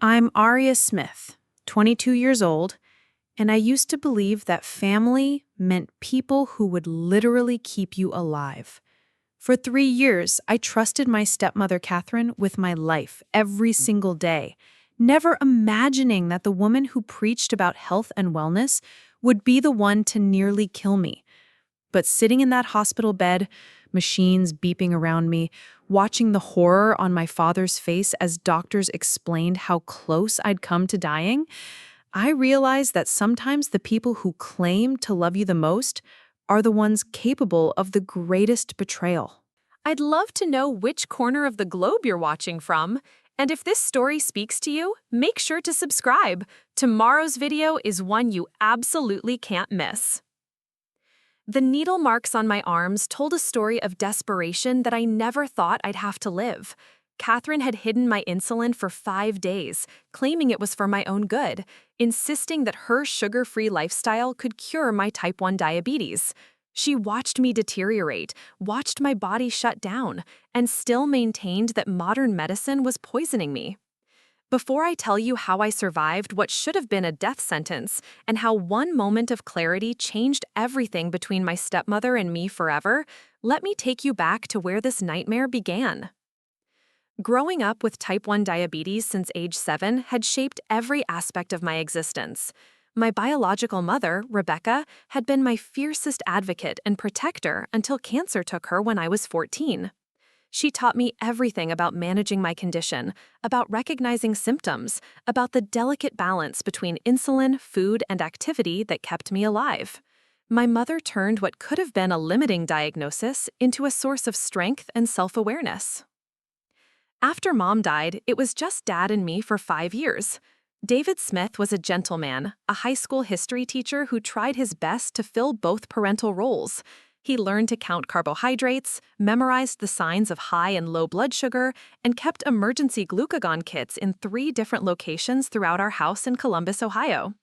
I'm Aria Smith, 22 years old, and I used to believe that family meant people who would literally keep you alive. For 3 years, I trusted my stepmother, Catherine, with my life every single day, never imagining that the woman who preached about health and wellness would be the one to nearly kill me. But sitting in that hospital bed, machines beeping around me, watching the horror on my father's face as doctors explained how close I'd come to dying, I realized that sometimes the people who claim to love you the most are the ones capable of the greatest betrayal. I'd love to know which corner of the globe you're watching from. And if this story speaks to you, make sure to subscribe. Tomorrow's video is one you absolutely can't miss. The needle marks on my arms told a story of desperation that I never thought I'd have to live. Catherine had hidden my insulin for 5 days, claiming it was for my own good, insisting that her sugar-free lifestyle could cure my type 1 diabetes. She watched me deteriorate, watched my body shut down, and still maintained that modern medicine was poisoning me. Before I tell you how I survived what should have been a death sentence, and how one moment of clarity changed everything between my stepmother and me forever, let me take you back to where this nightmare began. Growing up with type 1 diabetes since age 7 had shaped every aspect of my existence. My biological mother, Rebecca, had been my fiercest advocate and protector until cancer took her when I was 14. She taught me everything about managing my condition, about recognizing symptoms, about the delicate balance between insulin, food, and activity that kept me alive. My mother turned what could have been a limiting diagnosis into a source of strength and self-awareness. After Mom died, it was just Dad and me for 5 years. David Smith was a gentleman, a high school history teacher who tried his best to fill both parental roles. He learned to count carbohydrates, memorized the signs of high and low blood sugar, and kept emergency glucagon kits in 3 different locations throughout our house in Columbus, Ohio.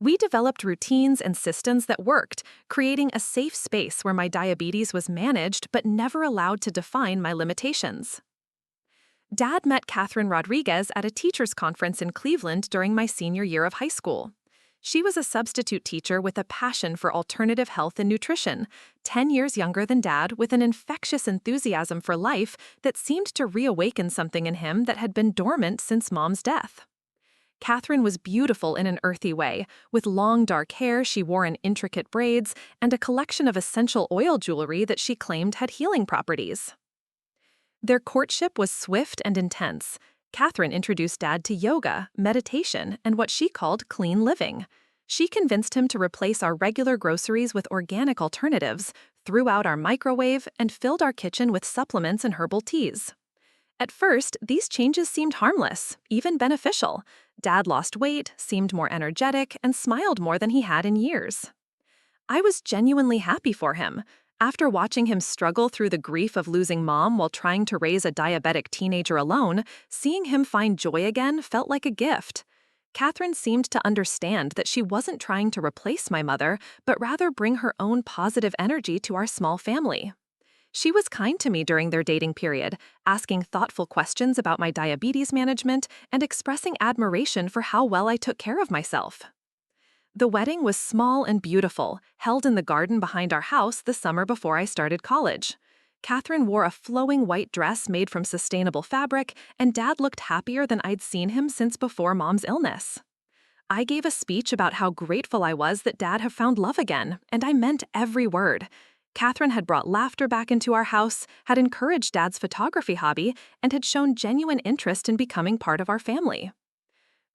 We developed routines and systems that worked, creating a safe space where my diabetes was managed but never allowed to define my limitations. Dad met Catherine Rodriguez at a teachers' conference in Cleveland during my senior year of high school. She was a substitute teacher with a passion for alternative health and nutrition, 10 years younger than Dad, with an infectious enthusiasm for life that seemed to reawaken something in him that had been dormant since Mom's death. Catherine was beautiful in an earthy way, with long dark hair she wore in intricate braids and a collection of essential oil jewelry that she claimed had healing properties. Their courtship was swift and intense. Catherine introduced Dad to yoga, meditation, and what she called clean living. She convinced him to replace our regular groceries with organic alternatives, threw out our microwave, and filled our kitchen with supplements and herbal teas. At first, these changes seemed harmless, even beneficial. Dad lost weight, seemed more energetic, and smiled more than he had in years. I was genuinely happy for him. After watching him struggle through the grief of losing Mom while trying to raise a diabetic teenager alone, seeing him find joy again felt like a gift. Catherine seemed to understand that she wasn't trying to replace my mother, but rather bring her own positive energy to our small family. She was kind to me during their dating period, asking thoughtful questions about my diabetes management and expressing admiration for how well I took care of myself. The wedding was small and beautiful, held in the garden behind our house the summer before I started college. Catherine wore a flowing white dress made from sustainable fabric, and Dad looked happier than I'd seen him since before Mom's illness. I gave a speech about how grateful I was that Dad had found love again, and I meant every word. Catherine had brought laughter back into our house, had encouraged Dad's photography hobby, and had shown genuine interest in becoming part of our family.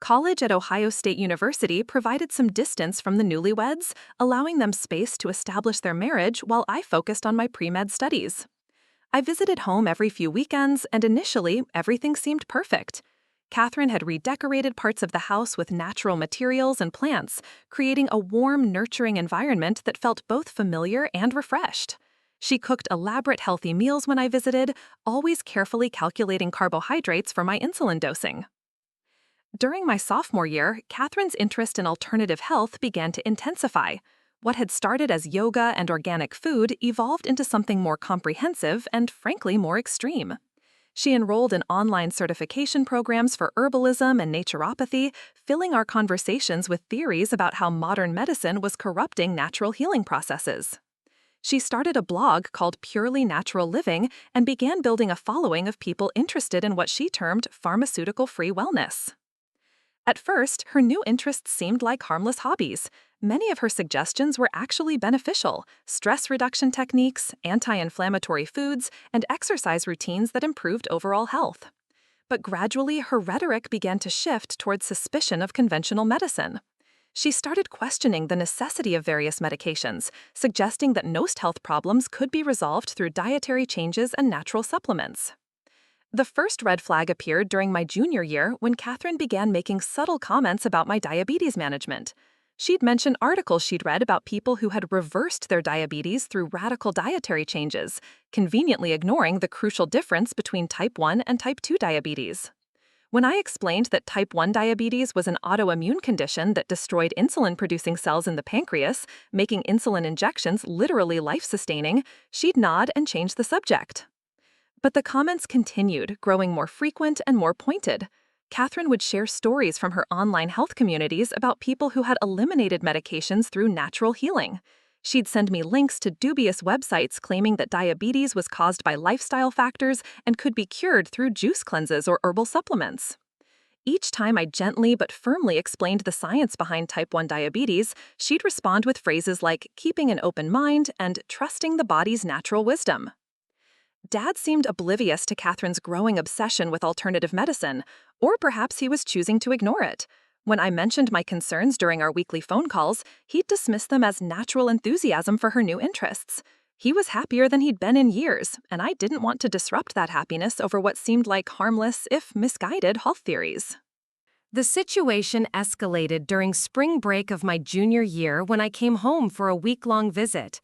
College at Ohio State University provided some distance from the newlyweds, allowing them space to establish their marriage while I focused on my pre-med studies. I visited home every few weekends, and initially, everything seemed perfect. Catherine had redecorated parts of the house with natural materials and plants, creating a warm, nurturing environment that felt both familiar and refreshed. She cooked elaborate healthy meals when I visited, always carefully calculating carbohydrates for my insulin dosing. During my sophomore year, Catherine's interest in alternative health began to intensify. What had started as yoga and organic food evolved into something more comprehensive and, frankly, more extreme. She enrolled in online certification programs for herbalism and naturopathy, filling our conversations with theories about how modern medicine was corrupting natural healing processes. She started a blog called Purely Natural Living and began building a following of people interested in what she termed pharmaceutical-free wellness. At first, her new interests seemed like harmless hobbies. Many of her suggestions were actually beneficial: stress reduction techniques, anti-inflammatory foods, and exercise routines that improved overall health. But gradually, her rhetoric began to shift towards suspicion of conventional medicine. She started questioning the necessity of various medications, suggesting that most health problems could be resolved through dietary changes and natural supplements. The first red flag appeared during my junior year when Catherine began making subtle comments about my diabetes management. She'd mention articles she'd read about people who had reversed their diabetes through radical dietary changes, conveniently ignoring the crucial difference between type 1 and type 2 diabetes. When I explained that type 1 diabetes was an autoimmune condition that destroyed insulin-producing cells in the pancreas, making insulin injections literally life-sustaining, she'd nod and change the subject. But the comments continued, growing more frequent and more pointed. Catherine would share stories from her online health communities about people who had eliminated medications through natural healing. She'd send me links to dubious websites claiming that diabetes was caused by lifestyle factors and could be cured through juice cleanses or herbal supplements. Each time I gently but firmly explained the science behind type 1 diabetes, she'd respond with phrases like keeping an open mind and trusting the body's natural wisdom. Dad seemed oblivious to Catherine's growing obsession with alternative medicine, or perhaps he was choosing to ignore it. When I mentioned my concerns during our weekly phone calls, he'd dismiss them as natural enthusiasm for her new interests. He was happier than he'd been in years, and I didn't want to disrupt that happiness over what seemed like harmless, if misguided, health theories. The situation escalated during spring break of my junior year when I came home for a week-long visit.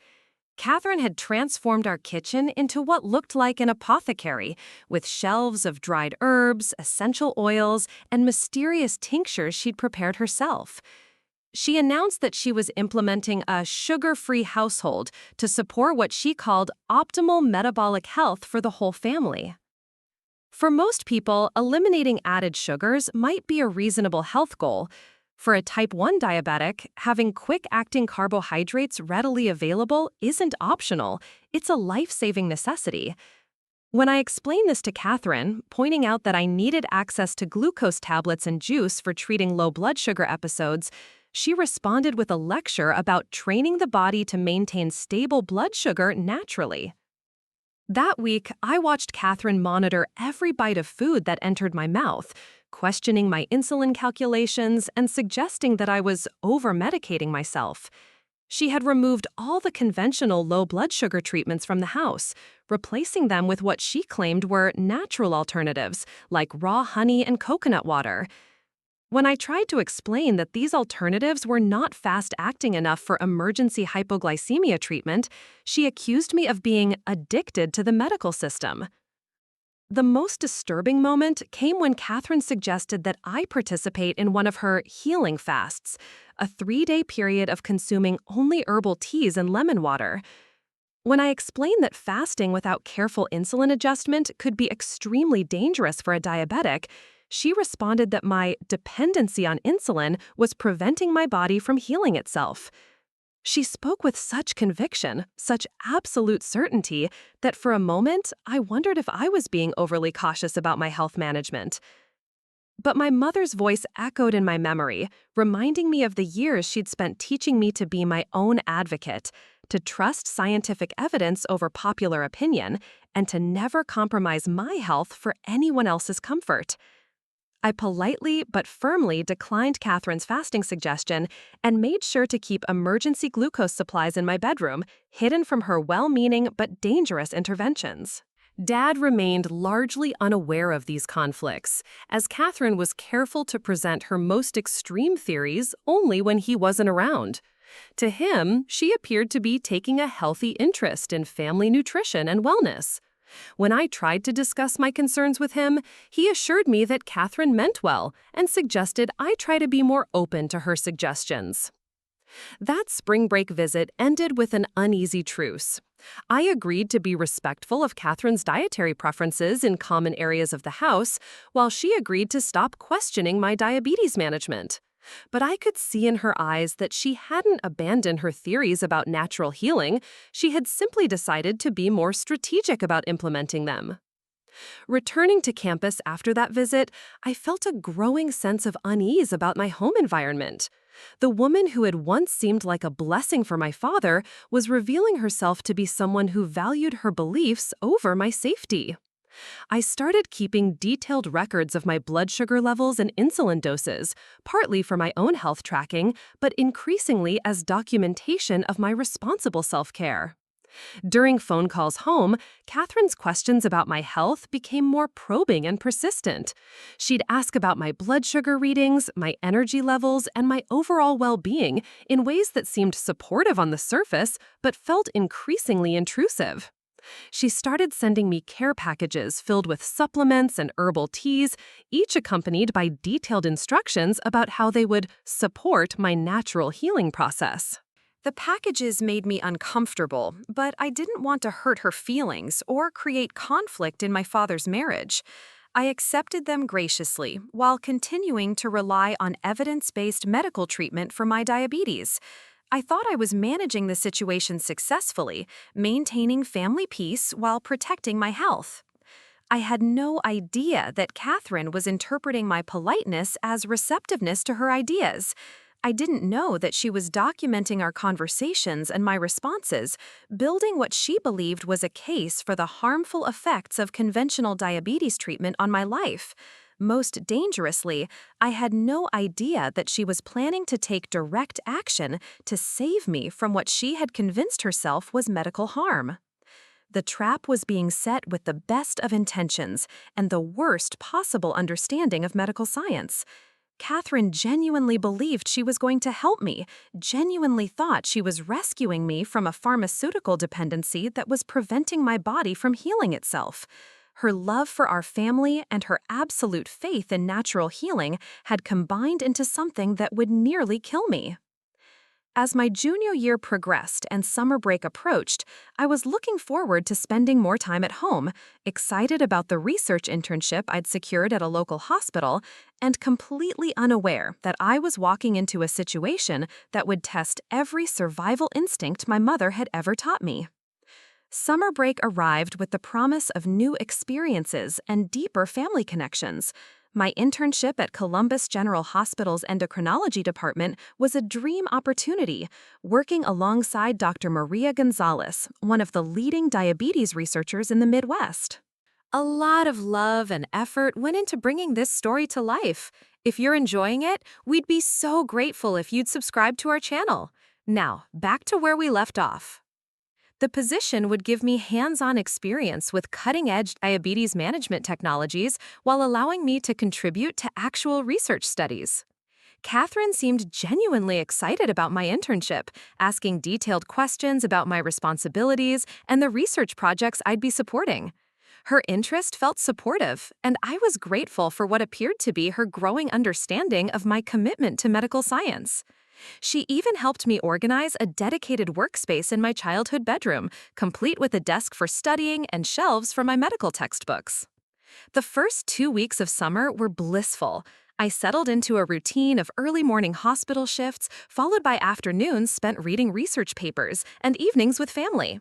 Catherine had transformed our kitchen into what looked like an apothecary, with shelves of dried herbs, essential oils, and mysterious tinctures she'd prepared herself. She announced that she was implementing a sugar-free household to support what she called optimal metabolic health for the whole family. For most people, eliminating added sugars might be a reasonable health goal. For a type 1 diabetic, having quick-acting carbohydrates readily available isn't optional, it's a life-saving necessity. When I explained this to Catherine, pointing out that I needed access to glucose tablets and juice for treating low blood sugar episodes, she responded with a lecture about training the body to maintain stable blood sugar naturally. That week, I watched Catherine monitor every bite of food that entered my mouth, questioning my insulin calculations and suggesting that I was over-medicating myself. She had removed all the conventional low blood sugar treatments from the house, replacing them with what she claimed were natural alternatives, like raw honey and coconut water. When I tried to explain that these alternatives were not fast-acting enough for emergency hypoglycemia treatment, she accused me of being addicted to the medical system. The most disturbing moment came when Catherine suggested that I participate in one of her healing fasts, a 3-day period of consuming only herbal teas and lemon water. When I explained that fasting without careful insulin adjustment could be extremely dangerous for a diabetic, she responded that my dependency on insulin was preventing my body from healing itself. She spoke with such conviction, such absolute certainty, that for a moment, I wondered if I was being overly cautious about my health management. But my mother's voice echoed in my memory, reminding me of the years she'd spent teaching me to be my own advocate, to trust scientific evidence over popular opinion, and to never compromise my health for anyone else's comfort. I politely but firmly declined Catherine's fasting suggestion and made sure to keep emergency glucose supplies in my bedroom, hidden from her well-meaning but dangerous interventions. Dad remained largely unaware of these conflicts, as Catherine was careful to present her most extreme theories only when he wasn't around. To him, she appeared to be taking a healthy interest in family nutrition and wellness. When I tried to discuss my concerns with him, he assured me that Catherine meant well and suggested I try to be more open to her suggestions. That spring break visit ended with an uneasy truce. I agreed to be respectful of Catherine's dietary preferences in common areas of the house, while she agreed to stop questioning my diabetes management. But I could see in her eyes that she hadn't abandoned her theories about natural healing, she had simply decided to be more strategic about implementing them. Returning to campus after that visit, I felt a growing sense of unease about my home environment. The woman who had once seemed like a blessing for my father was revealing herself to be someone who valued her beliefs over my safety. I started keeping detailed records of my blood sugar levels and insulin doses, partly for my own health tracking, but increasingly as documentation of my responsible self-care. During phone calls home, Catherine's questions about my health became more probing and persistent. She'd ask about my blood sugar readings, my energy levels, and my overall well-being in ways that seemed supportive on the surface, but felt increasingly intrusive. She started sending me care packages filled with supplements and herbal teas, each accompanied by detailed instructions about how they would support my natural healing process. The packages made me uncomfortable, but I didn't want to hurt her feelings or create conflict in my father's marriage. I accepted them graciously while continuing to rely on evidence-based medical treatment for my diabetes. I thought I was managing the situation successfully, maintaining family peace while protecting my health. I had no idea that Catherine was interpreting my politeness as receptiveness to her ideas. I didn't know that she was documenting our conversations and my responses, building what she believed was a case for the harmful effects of conventional diabetes treatment on my life. Most dangerously, I had no idea that she was planning to take direct action to save me from what she had convinced herself was medical harm. The trap was being set with the best of intentions and the worst possible understanding of medical science. Catherine genuinely believed she was going to help me, genuinely thought she was rescuing me from a pharmaceutical dependency that was preventing my body from healing itself. Her love for our family and her absolute faith in natural healing had combined into something that would nearly kill me. As my junior year progressed and summer break approached, I was looking forward to spending more time at home, excited about the research internship I'd secured at a local hospital, and completely unaware that I was walking into a situation that would test every survival instinct my mother had ever taught me. Summer break arrived with the promise of new experiences and deeper family connections. My internship at Columbus General Hospital's endocrinology department was a dream opportunity, working alongside Dr. Maria Gonzalez, one of the leading diabetes researchers in the Midwest. A lot of love and effort went into bringing this story to life. If you're enjoying it, we'd be so grateful if you'd subscribe to our channel. Now, back to where we left off. The position would give me hands-on experience with cutting-edge diabetes management technologies while allowing me to contribute to actual research studies. Catherine seemed genuinely excited about my internship, asking detailed questions about my responsibilities and the research projects I'd be supporting. Her interest felt supportive, and I was grateful for what appeared to be her growing understanding of my commitment to medical science. She even helped me organize a dedicated workspace in my childhood bedroom, complete with a desk for studying and shelves for my medical textbooks. The first 2 weeks of summer were blissful. I settled into a routine of early morning hospital shifts, followed by afternoons spent reading research papers and evenings with family.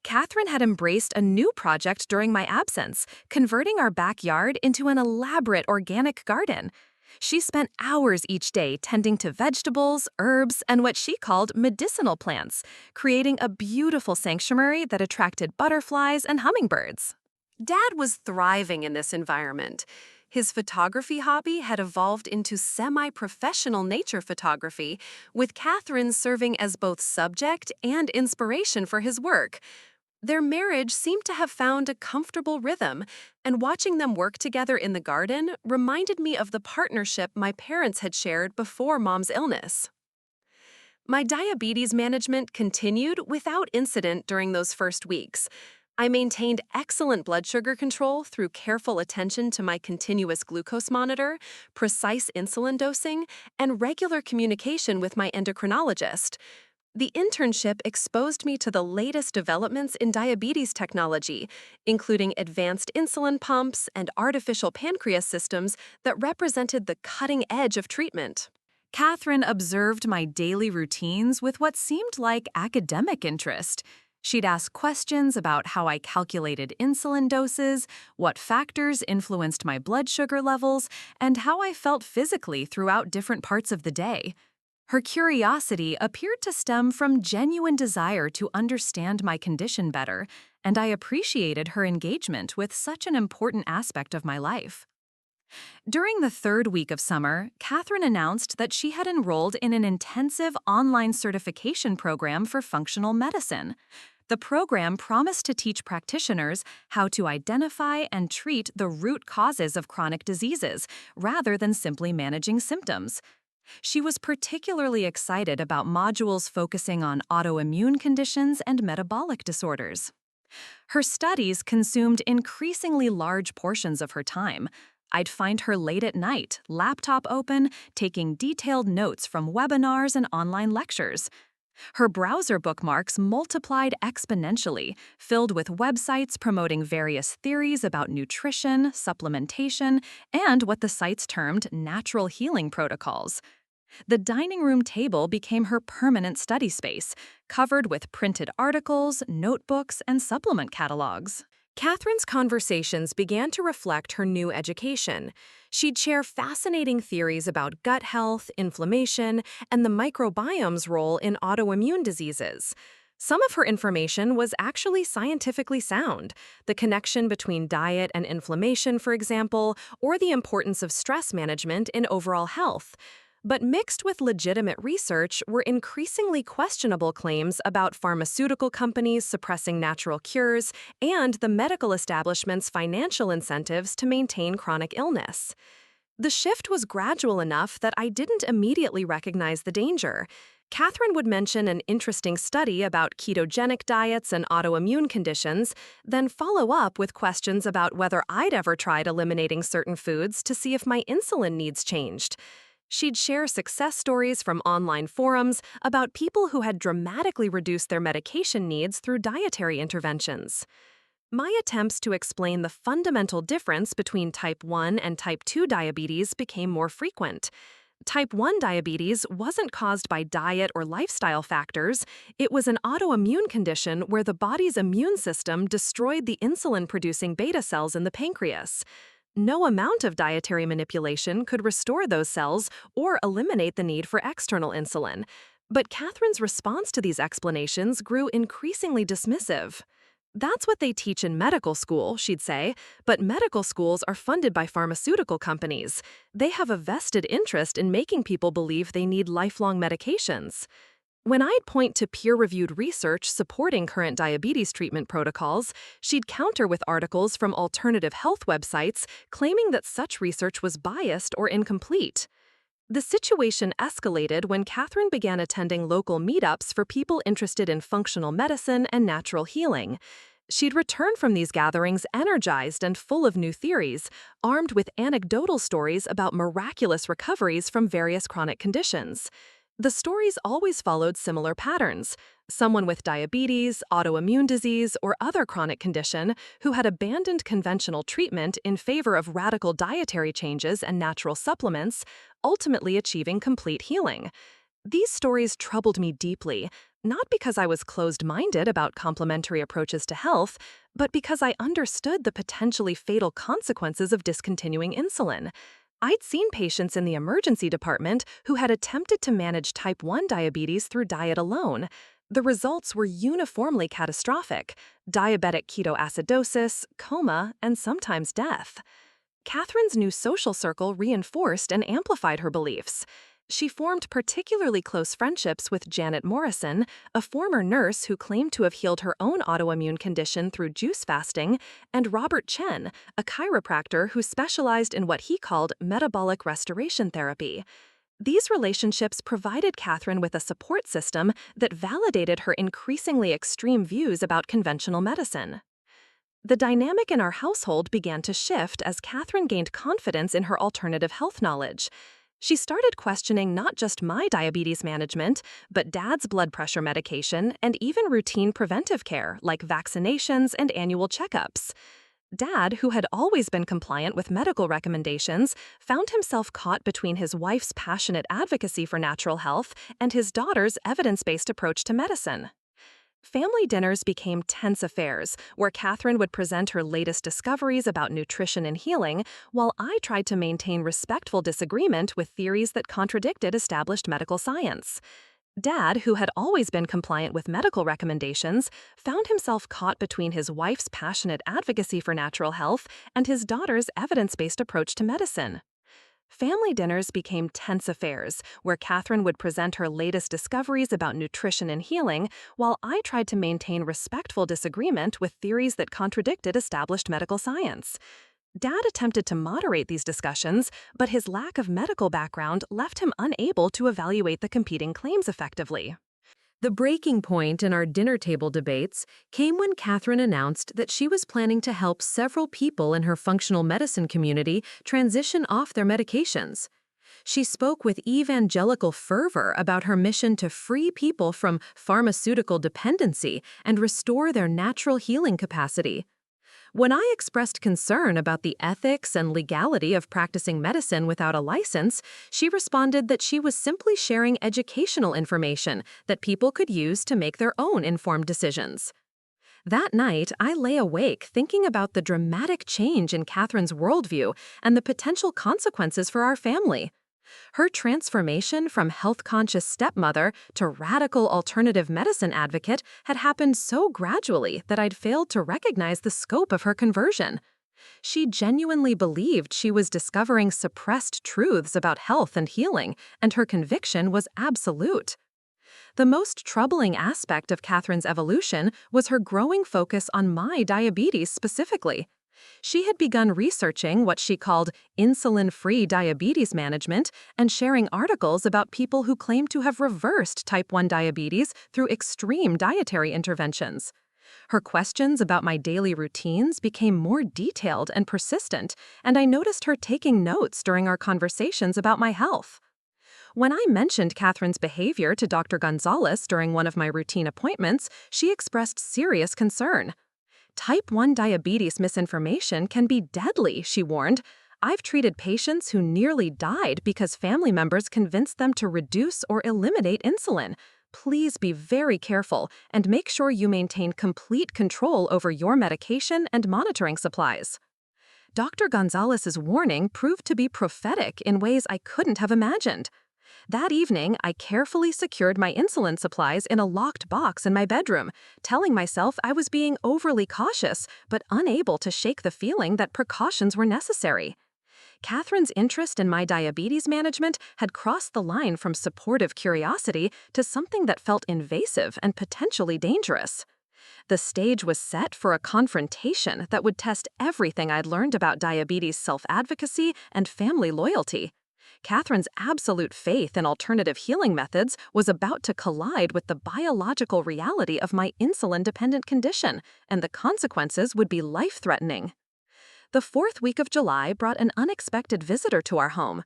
Catherine had embraced a new project during my absence, converting our backyard into an elaborate organic garden. She spent hours each day tending to vegetables, herbs, and what she called medicinal plants, creating a beautiful sanctuary that attracted butterflies and hummingbirds. Dad was thriving in this environment. His photography hobby had evolved into semi-professional nature photography, with Catherine serving as both subject and inspiration for his work. Their marriage seemed to have found a comfortable rhythm, and watching them work together in the garden reminded me of the partnership my parents had shared before Mom's illness. My diabetes management continued without incident during those first weeks. I maintained excellent blood sugar control through careful attention to my continuous glucose monitor, precise insulin dosing, and regular communication with my endocrinologist. The internship exposed me to the latest developments in diabetes technology, including advanced insulin pumps and artificial pancreas systems that represented the cutting edge of treatment. Catherine observed my daily routines with what seemed like academic interest. She'd ask questions about how I calculated insulin doses, what factors influenced my blood sugar levels, and how I felt physically throughout different parts of the day. Her curiosity appeared to stem from genuine desire to understand my condition better, and I appreciated her engagement with such an important aspect of my life. During the third week of summer, Catherine announced that she had enrolled in an intensive online certification program for functional medicine. The program promised to teach practitioners how to identify and treat the root causes of chronic diseases, rather than simply managing symptoms. She was particularly excited about modules focusing on autoimmune conditions and metabolic disorders. Her studies consumed increasingly large portions of her time. I'd find her late at night, laptop open, taking detailed notes from webinars and online lectures. Her browser bookmarks multiplied exponentially, filled with websites promoting various theories about nutrition, supplementation, and what the sites termed natural healing protocols. The dining room table became her permanent study space, covered with printed articles, notebooks, and supplement catalogs. Catherine's conversations began to reflect her new education. She'd share fascinating theories about gut health, inflammation, and the microbiome's role in autoimmune diseases. Some of her information was actually scientifically sound, the connection between diet and inflammation, for example, or the importance of stress management in overall health. But mixed with legitimate research were increasingly questionable claims about pharmaceutical companies suppressing natural cures and the medical establishment's financial incentives to maintain chronic illness. The shift was gradual enough that I didn't immediately recognize the danger. Catherine would mention an interesting study about ketogenic diets and autoimmune conditions, then follow up with questions about whether I'd ever tried eliminating certain foods to see if my insulin needs changed. She'd share success stories from online forums about people who had dramatically reduced their medication needs through dietary interventions. My attempts to explain the fundamental difference between type 1 and type 2 diabetes became more frequent. Type 1 diabetes wasn't caused by diet or lifestyle factors. It was an autoimmune condition where the body's immune system destroyed the insulin-producing beta cells in the pancreas. No amount of dietary manipulation could restore those cells or eliminate the need for external insulin. But Catherine's response to these explanations grew increasingly dismissive. That's what they teach in medical school, she'd say, but medical schools are funded by pharmaceutical companies. They have a vested interest in making people believe they need lifelong medications. When I'd point to peer-reviewed research supporting current diabetes treatment protocols, she'd counter with articles from alternative health websites claiming that such research was biased or incomplete. The situation escalated when Catherine began attending local meetups for people interested in functional medicine and natural healing. She'd return from these gatherings energized and full of new theories, armed with anecdotal stories about miraculous recoveries from various chronic conditions. The stories always followed similar patterns. Someone with diabetes, autoimmune disease, or other chronic condition who had abandoned conventional treatment in favor of radical dietary changes and natural supplements, ultimately achieving complete healing. These stories troubled me deeply, not because I was closed-minded about complementary approaches to health, but because I understood the potentially fatal consequences of discontinuing insulin. I'd seen patients in the emergency department who had attempted to manage type 1 diabetes through diet alone. The results were uniformly catastrophic: diabetic ketoacidosis, coma, and sometimes death. Catherine's new social circle reinforced and amplified her beliefs. She formed particularly close friendships with Janet Morrison, a former nurse who claimed to have healed her own autoimmune condition through juice fasting, and Robert Chen, a chiropractor who specialized in what he called metabolic restoration therapy. These relationships provided Catherine with a support system that validated her increasingly extreme views about conventional medicine. The dynamic in our household began to shift as Catherine gained confidence in her alternative health knowledge. She started questioning not just my diabetes management, but Dad's blood pressure medication and even routine preventive care like vaccinations and annual checkups. Dad, who had always been compliant with medical recommendations, found himself caught between his wife's passionate advocacy for natural health and his daughter's evidence-based approach to medicine. Family dinners became tense affairs, where Catherine would present her latest discoveries about nutrition and healing, while I tried to maintain respectful disagreement with theories that contradicted established medical science. Dad, who had always been compliant with medical recommendations, found himself caught between his wife's passionate advocacy for natural health and his daughter's evidence-based approach to medicine. Family dinners became tense affairs, where Catherine would present her latest discoveries about nutrition and healing, while I tried to maintain respectful disagreement with theories that contradicted established medical science. Dad attempted to moderate these discussions, but his lack of medical background left him unable to evaluate the competing claims effectively. The breaking point in our dinner table debates came when Catherine announced that she was planning to help several people in her functional medicine community transition off their medications. She spoke with evangelical fervor about her mission to free people from pharmaceutical dependency and restore their natural healing capacity. When I expressed concern about the ethics and legality of practicing medicine without a license, she responded that she was simply sharing educational information that people could use to make their own informed decisions. That night, I lay awake thinking about the dramatic change in Catherine's worldview and the potential consequences for our family. Her transformation from health-conscious stepmother to radical alternative medicine advocate had happened so gradually that I'd failed to recognize the scope of her conversion. She genuinely believed she was discovering suppressed truths about health and healing, and her conviction was absolute. The most troubling aspect of Catherine's evolution was her growing focus on my diabetes specifically. She had begun researching what she called insulin-free diabetes management and sharing articles about people who claimed to have reversed type 1 diabetes through extreme dietary interventions. Her questions about my daily routines became more detailed and persistent, and I noticed her taking notes during our conversations about my health. When I mentioned Catherine's behavior to Dr. Gonzalez during one of my routine appointments, she expressed serious concern. Type 1 diabetes misinformation can be deadly, she warned. I've treated patients who nearly died because family members convinced them to reduce or eliminate insulin. Please be very careful and make sure you maintain complete control over your medication and monitoring supplies. Dr. Gonzalez's warning proved to be prophetic in ways I couldn't have imagined. That evening, I carefully secured my insulin supplies in a locked box in my bedroom, telling myself I was being overly cautious, but unable to shake the feeling that precautions were necessary. Catherine's interest in my diabetes management had crossed the line from supportive curiosity to something that felt invasive and potentially dangerous. The stage was set for a confrontation that would test everything I'd learned about diabetes self-advocacy and family loyalty. Catherine's absolute faith in alternative healing methods was about to collide with the biological reality of my insulin-dependent condition, and the consequences would be life-threatening. The fourth week of July brought an unexpected visitor to our home.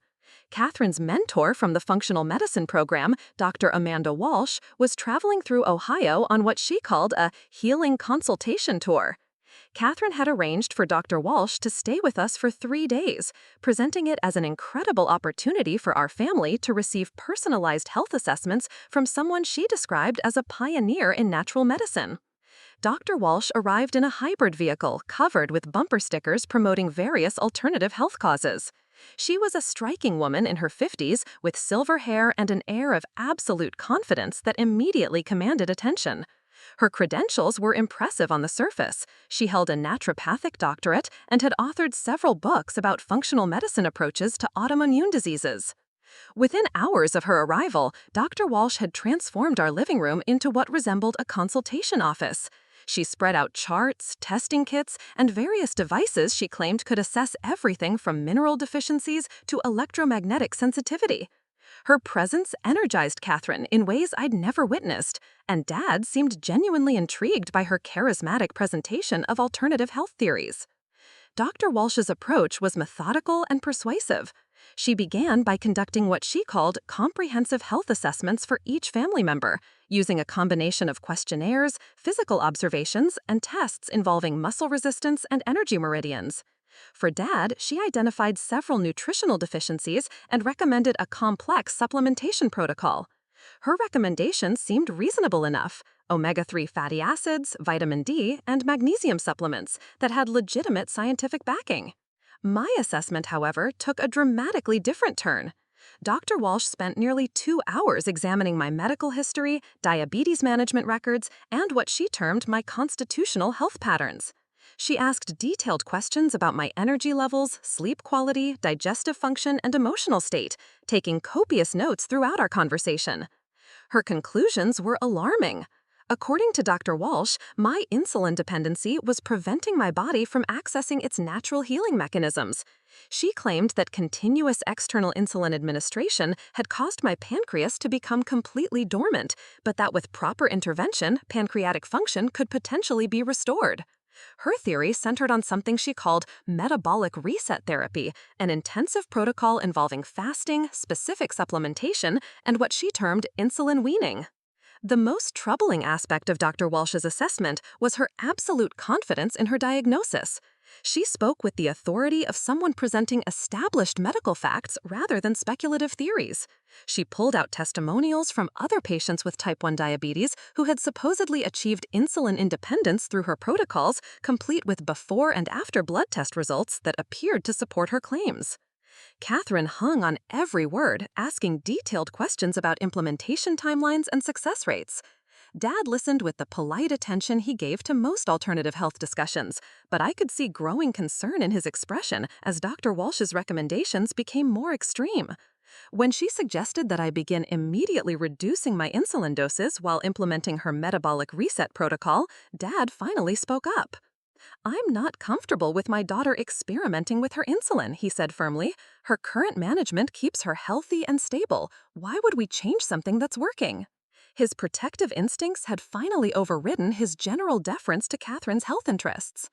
Catherine's mentor from the functional medicine program, Dr. Amanda Walsh, was traveling through Ohio on what she called a healing consultation tour. Catherine had arranged for Dr. Walsh to stay with us for 3 days, presenting it as an incredible opportunity for our family to receive personalized health assessments from someone she described as a pioneer in natural medicine. Dr. Walsh arrived in a hybrid vehicle covered with bumper stickers promoting various alternative health causes. She was a striking woman in her 50s with silver hair and an air of absolute confidence that immediately commanded attention. Her credentials were impressive on the surface. She held a naturopathic doctorate and had authored several books about functional medicine approaches to autoimmune diseases. Within hours of her arrival, Dr. Walsh had transformed our living room into what resembled a consultation office. She spread out charts, testing kits, and various devices she claimed could assess everything from mineral deficiencies to electromagnetic sensitivity. Her presence energized Catherine in ways I'd never witnessed, and Dad seemed genuinely intrigued by her charismatic presentation of alternative health theories. Dr. Walsh's approach was methodical and persuasive. She began by conducting what she called comprehensive health assessments for each family member, using a combination of questionnaires, physical observations, and tests involving muscle resistance and energy meridians. For Dad, she identified several nutritional deficiencies and recommended a complex supplementation protocol. Her recommendations seemed reasonable enough: omega-3 fatty acids, vitamin D, and magnesium supplements that had legitimate scientific backing. My assessment, however, took a dramatically different turn. Dr. Walsh spent nearly 2 hours examining my medical history, diabetes management records, and what she termed my constitutional health patterns. She asked detailed questions about my energy levels, sleep quality, digestive function, and emotional state, taking copious notes throughout our conversation. Her conclusions were alarming. According to Dr. Walsh, my insulin dependency was preventing my body from accessing its natural healing mechanisms. She claimed that continuous external insulin administration had caused my pancreas to become completely dormant, but that with proper intervention, pancreatic function could potentially be restored. Her theory centered on something she called metabolic reset therapy, an intensive protocol involving fasting, specific supplementation, and what she termed insulin weaning. The most troubling aspect of Dr. Walsh's assessment was her absolute confidence in her diagnosis. She spoke with the authority of someone presenting established medical facts rather than speculative theories. She pulled out testimonials from other patients with type 1 diabetes who had supposedly achieved insulin independence through her protocols, complete with before and after blood test results that appeared to support her claims. Catherine hung on every word, asking detailed questions about implementation timelines and success rates. Dad listened with the polite attention he gave to most alternative health discussions, but I could see growing concern in his expression as Dr. Walsh's recommendations became more extreme. When she suggested that I begin immediately reducing my insulin doses while implementing her metabolic reset protocol, Dad finally spoke up. "I'm not comfortable with my daughter experimenting with her insulin," he said firmly. "Her current management keeps her healthy and stable. Why would we change something that's working?" His protective instincts had finally overridden his general deference to Catherine's health interests.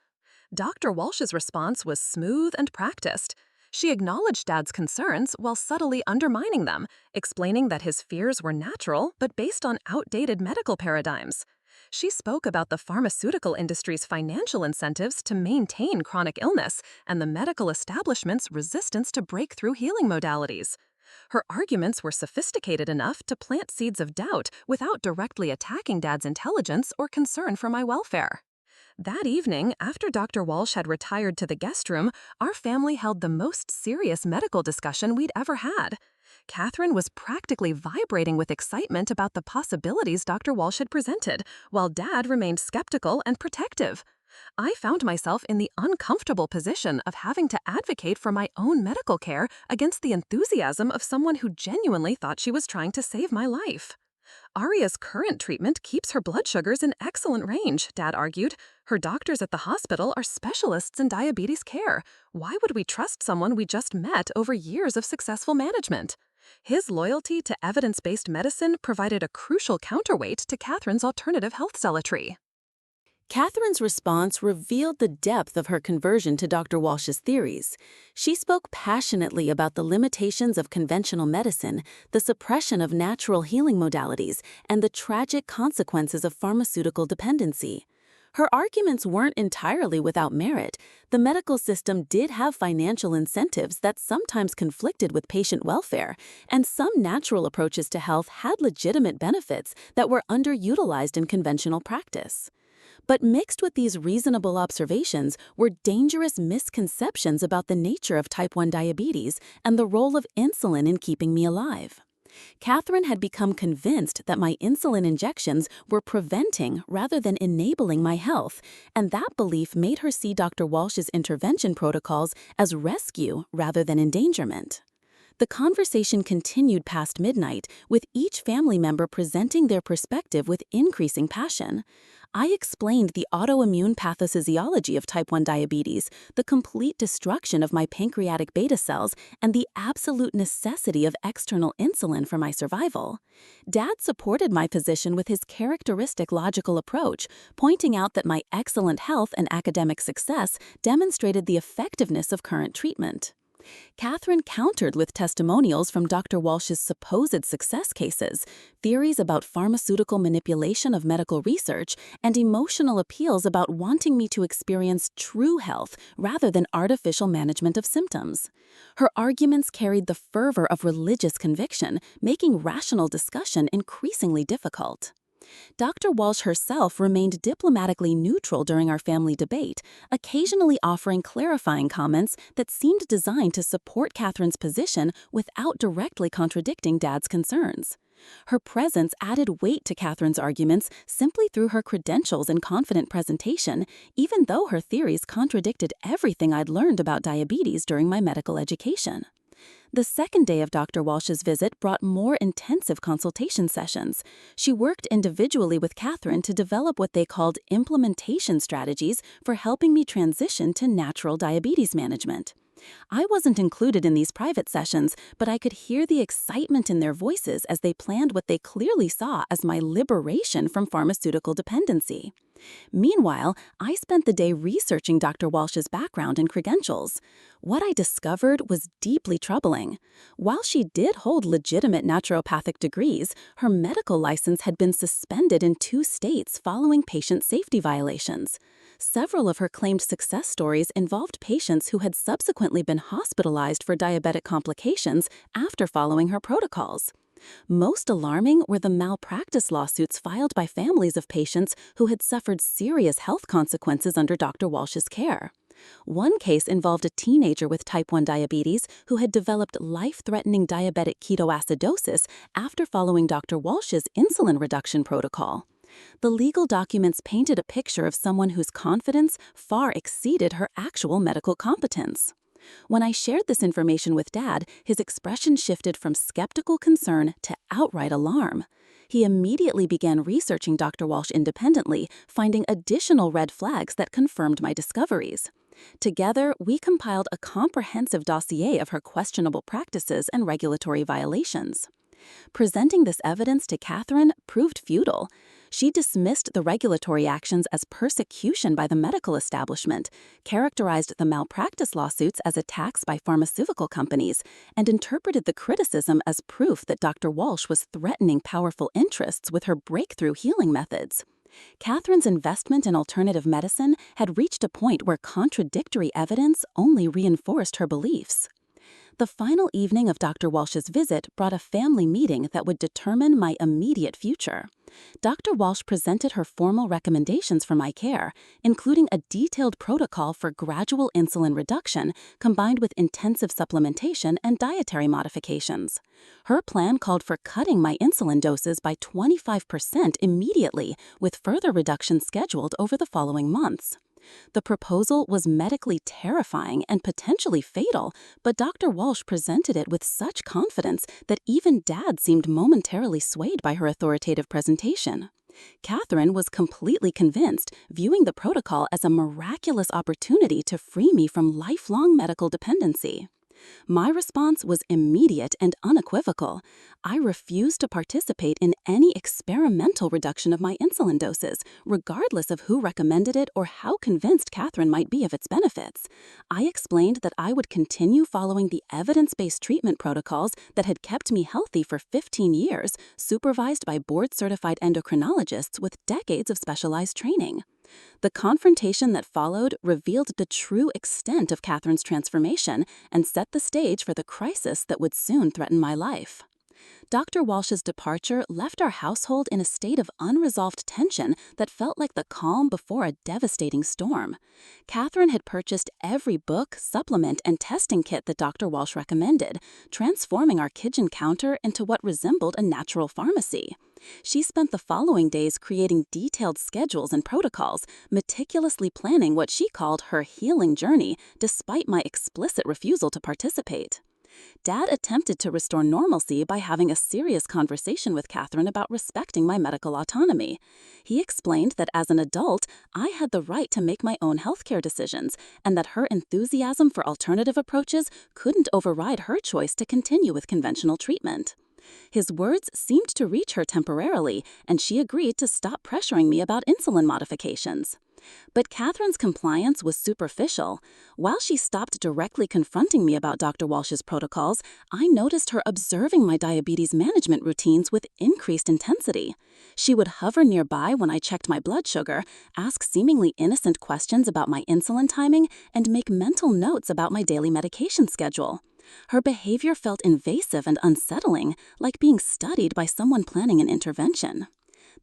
Dr. Walsh's response was smooth and practiced. She acknowledged Dad's concerns while subtly undermining them, explaining that his fears were natural but based on outdated medical paradigms. She spoke about the pharmaceutical industry's financial incentives to maintain chronic illness and the medical establishment's resistance to breakthrough healing modalities. Her arguments were sophisticated enough to plant seeds of doubt without directly attacking Dad's intelligence or concern for my welfare. That evening, after Dr. Walsh had retired to the guest room, our family held the most serious medical discussion we'd ever had. Catherine was practically vibrating with excitement about the possibilities Dr. Walsh had presented, while Dad remained skeptical and protective. I found myself in the uncomfortable position of having to advocate for my own medical care against the enthusiasm of someone who genuinely thought she was trying to save my life. "Aria's current treatment keeps her blood sugars in excellent range," Dad argued. "Her doctors at the hospital are specialists in diabetes care. Why would we trust someone we just met over years of successful management?" His loyalty to evidence-based medicine provided a crucial counterweight to Catherine's alternative health zealotry. Catherine's response revealed the depth of her conversion to Dr. Walsh's theories. She spoke passionately about the limitations of conventional medicine, the suppression of natural healing modalities, and the tragic consequences of pharmaceutical dependency. Her arguments weren't entirely without merit. The medical system did have financial incentives that sometimes conflicted with patient welfare, and some natural approaches to health had legitimate benefits that were underutilized in conventional practice. But mixed with these reasonable observations were dangerous misconceptions about the nature of type 1 diabetes and the role of insulin in keeping me alive. Catherine had become convinced that my insulin injections were preventing rather than enabling my health, and that belief made her see Dr. Walsh's intervention protocols as rescue rather than endangerment. The conversation continued past midnight, with each family member presenting their perspective with increasing passion. I explained the autoimmune pathophysiology of type 1 diabetes, the complete destruction of my pancreatic beta cells, and the absolute necessity of external insulin for my survival. Dad supported my position with his characteristic logical approach, pointing out that my excellent health and academic success demonstrated the effectiveness of current treatment. Catherine countered with testimonials from Dr. Walsh's supposed success cases, theories about pharmaceutical manipulation of medical research, and emotional appeals about wanting me to experience true health rather than artificial management of symptoms. Her arguments carried the fervor of religious conviction, making rational discussion increasingly difficult. Dr. Walsh herself remained diplomatically neutral during our family debate, occasionally offering clarifying comments that seemed designed to support Catherine's position without directly contradicting Dad's concerns. Her presence added weight to Catherine's arguments simply through her credentials and confident presentation, even though her theories contradicted everything I'd learned about diabetes during my medical education. The second day of Dr. Walsh's visit brought more intensive consultation sessions. She worked individually with Catherine to develop what they called implementation strategies for helping me transition to natural diabetes management. I wasn't included in these private sessions, but I could hear the excitement in their voices as they planned what they clearly saw as my liberation from pharmaceutical dependency. Meanwhile, I spent the day researching Dr. Walsh's background and credentials. What I discovered was deeply troubling. While she did hold legitimate naturopathic degrees, her medical license had been suspended in 2 states following patient safety violations. Several of her claimed success stories involved patients who had subsequently been hospitalized for diabetic complications after following her protocols. Most alarming were the malpractice lawsuits filed by families of patients who had suffered serious health consequences under Dr. Walsh's care. One case involved a teenager with type 1 diabetes who had developed life-threatening diabetic ketoacidosis after following Dr. Walsh's insulin reduction protocol. The legal documents painted a picture of someone whose confidence far exceeded her actual medical competence. When I shared this information with Dad, his expression shifted from skeptical concern to outright alarm. He immediately began researching Dr. Walsh independently, finding additional red flags that confirmed my discoveries. Together, we compiled a comprehensive dossier of her questionable practices and regulatory violations. Presenting this evidence to Catherine proved futile. She dismissed the regulatory actions as persecution by the medical establishment, characterized the malpractice lawsuits as attacks by pharmaceutical companies, and interpreted the criticism as proof that Dr. Walsh was threatening powerful interests with her breakthrough healing methods. Catherine's investment in alternative medicine had reached a point where contradictory evidence only reinforced her beliefs. The final evening of Dr. Walsh's visit brought a family meeting that would determine my immediate future. Dr. Walsh presented her formal recommendations for my care, including a detailed protocol for gradual insulin reduction combined with intensive supplementation and dietary modifications. Her plan called for cutting my insulin doses by 25% immediately, with further reductions scheduled over the following months. The proposal was medically terrifying and potentially fatal, but Dr. Walsh presented it with such confidence that even Dad seemed momentarily swayed by her authoritative presentation. Catherine was completely convinced, viewing the protocol as a miraculous opportunity to free me from lifelong medical dependency. My response was immediate and unequivocal. I refused to participate in any experimental reduction of my insulin doses, regardless of who recommended it or how convinced Catherine might be of its benefits. I explained that I would continue following the evidence-based treatment protocols that had kept me healthy for 15 years, supervised by board-certified endocrinologists with decades of specialized training. The confrontation that followed revealed the true extent of Catherine's transformation and set the stage for the crisis that would soon threaten my life. Dr. Walsh's departure left our household in a state of unresolved tension that felt like the calm before a devastating storm. Catherine had purchased every book, supplement, and testing kit that Dr. Walsh recommended, transforming our kitchen counter into what resembled a natural pharmacy. She spent the following days creating detailed schedules and protocols, meticulously planning what she called her healing journey, despite my explicit refusal to participate. Dad attempted to restore normalcy by having a serious conversation with Catherine about respecting my medical autonomy. He explained that as an adult, I had the right to make my own healthcare decisions, and that her enthusiasm for alternative approaches couldn't override her choice to continue with conventional treatment. His words seemed to reach her temporarily, and she agreed to stop pressuring me about insulin modifications. But Catherine's compliance was superficial. While she stopped directly confronting me about Dr. Walsh's protocols, I noticed her observing my diabetes management routines with increased intensity. She would hover nearby when I checked my blood sugar, ask seemingly innocent questions about my insulin timing, and make mental notes about my daily medication schedule. Her behavior felt invasive and unsettling, like being studied by someone planning an intervention.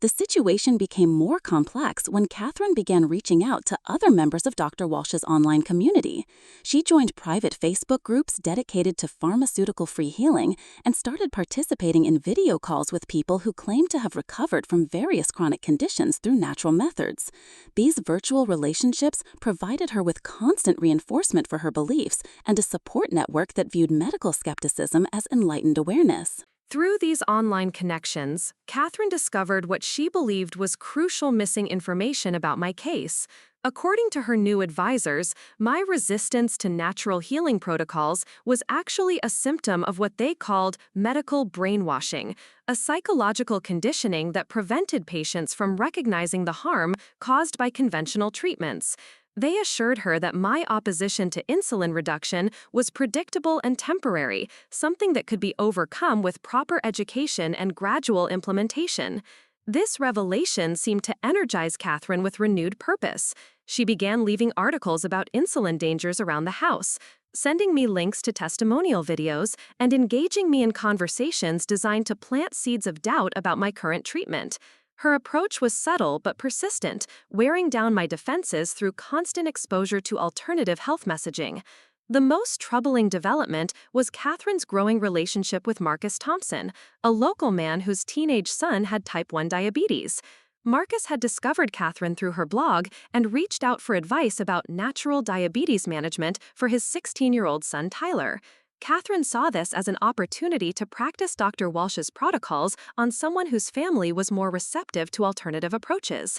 The situation became more complex when Catherine began reaching out to other members of Dr. Walsh's online community. She joined private Facebook groups dedicated to pharmaceutical-free healing and started participating in video calls with people who claimed to have recovered from various chronic conditions through natural methods. These virtual relationships provided her with constant reinforcement for her beliefs and a support network that viewed medical skepticism as enlightened awareness. Through these online connections, Catherine discovered what she believed was crucial missing information about my case. According to her new advisors, my resistance to natural healing protocols was actually a symptom of what they called medical brainwashing, a psychological conditioning that prevented patients from recognizing the harm caused by conventional treatments. They assured her that my opposition to insulin reduction was predictable and temporary, something that could be overcome with proper education and gradual implementation. This revelation seemed to energize Catherine with renewed purpose. She began leaving articles about insulin dangers around the house, sending me links to testimonial videos, and engaging me in conversations designed to plant seeds of doubt about my current treatment. Her approach was subtle but persistent, wearing down my defenses through constant exposure to alternative health messaging. The most troubling development was Catherine's growing relationship with Marcus Thompson, a local man whose teenage son had type 1 diabetes. Marcus had discovered Catherine through her blog and reached out for advice about natural diabetes management for his 16-year-old son Tyler. Catherine saw this as an opportunity to practice Dr. Walsh's protocols on someone whose family was more receptive to alternative approaches.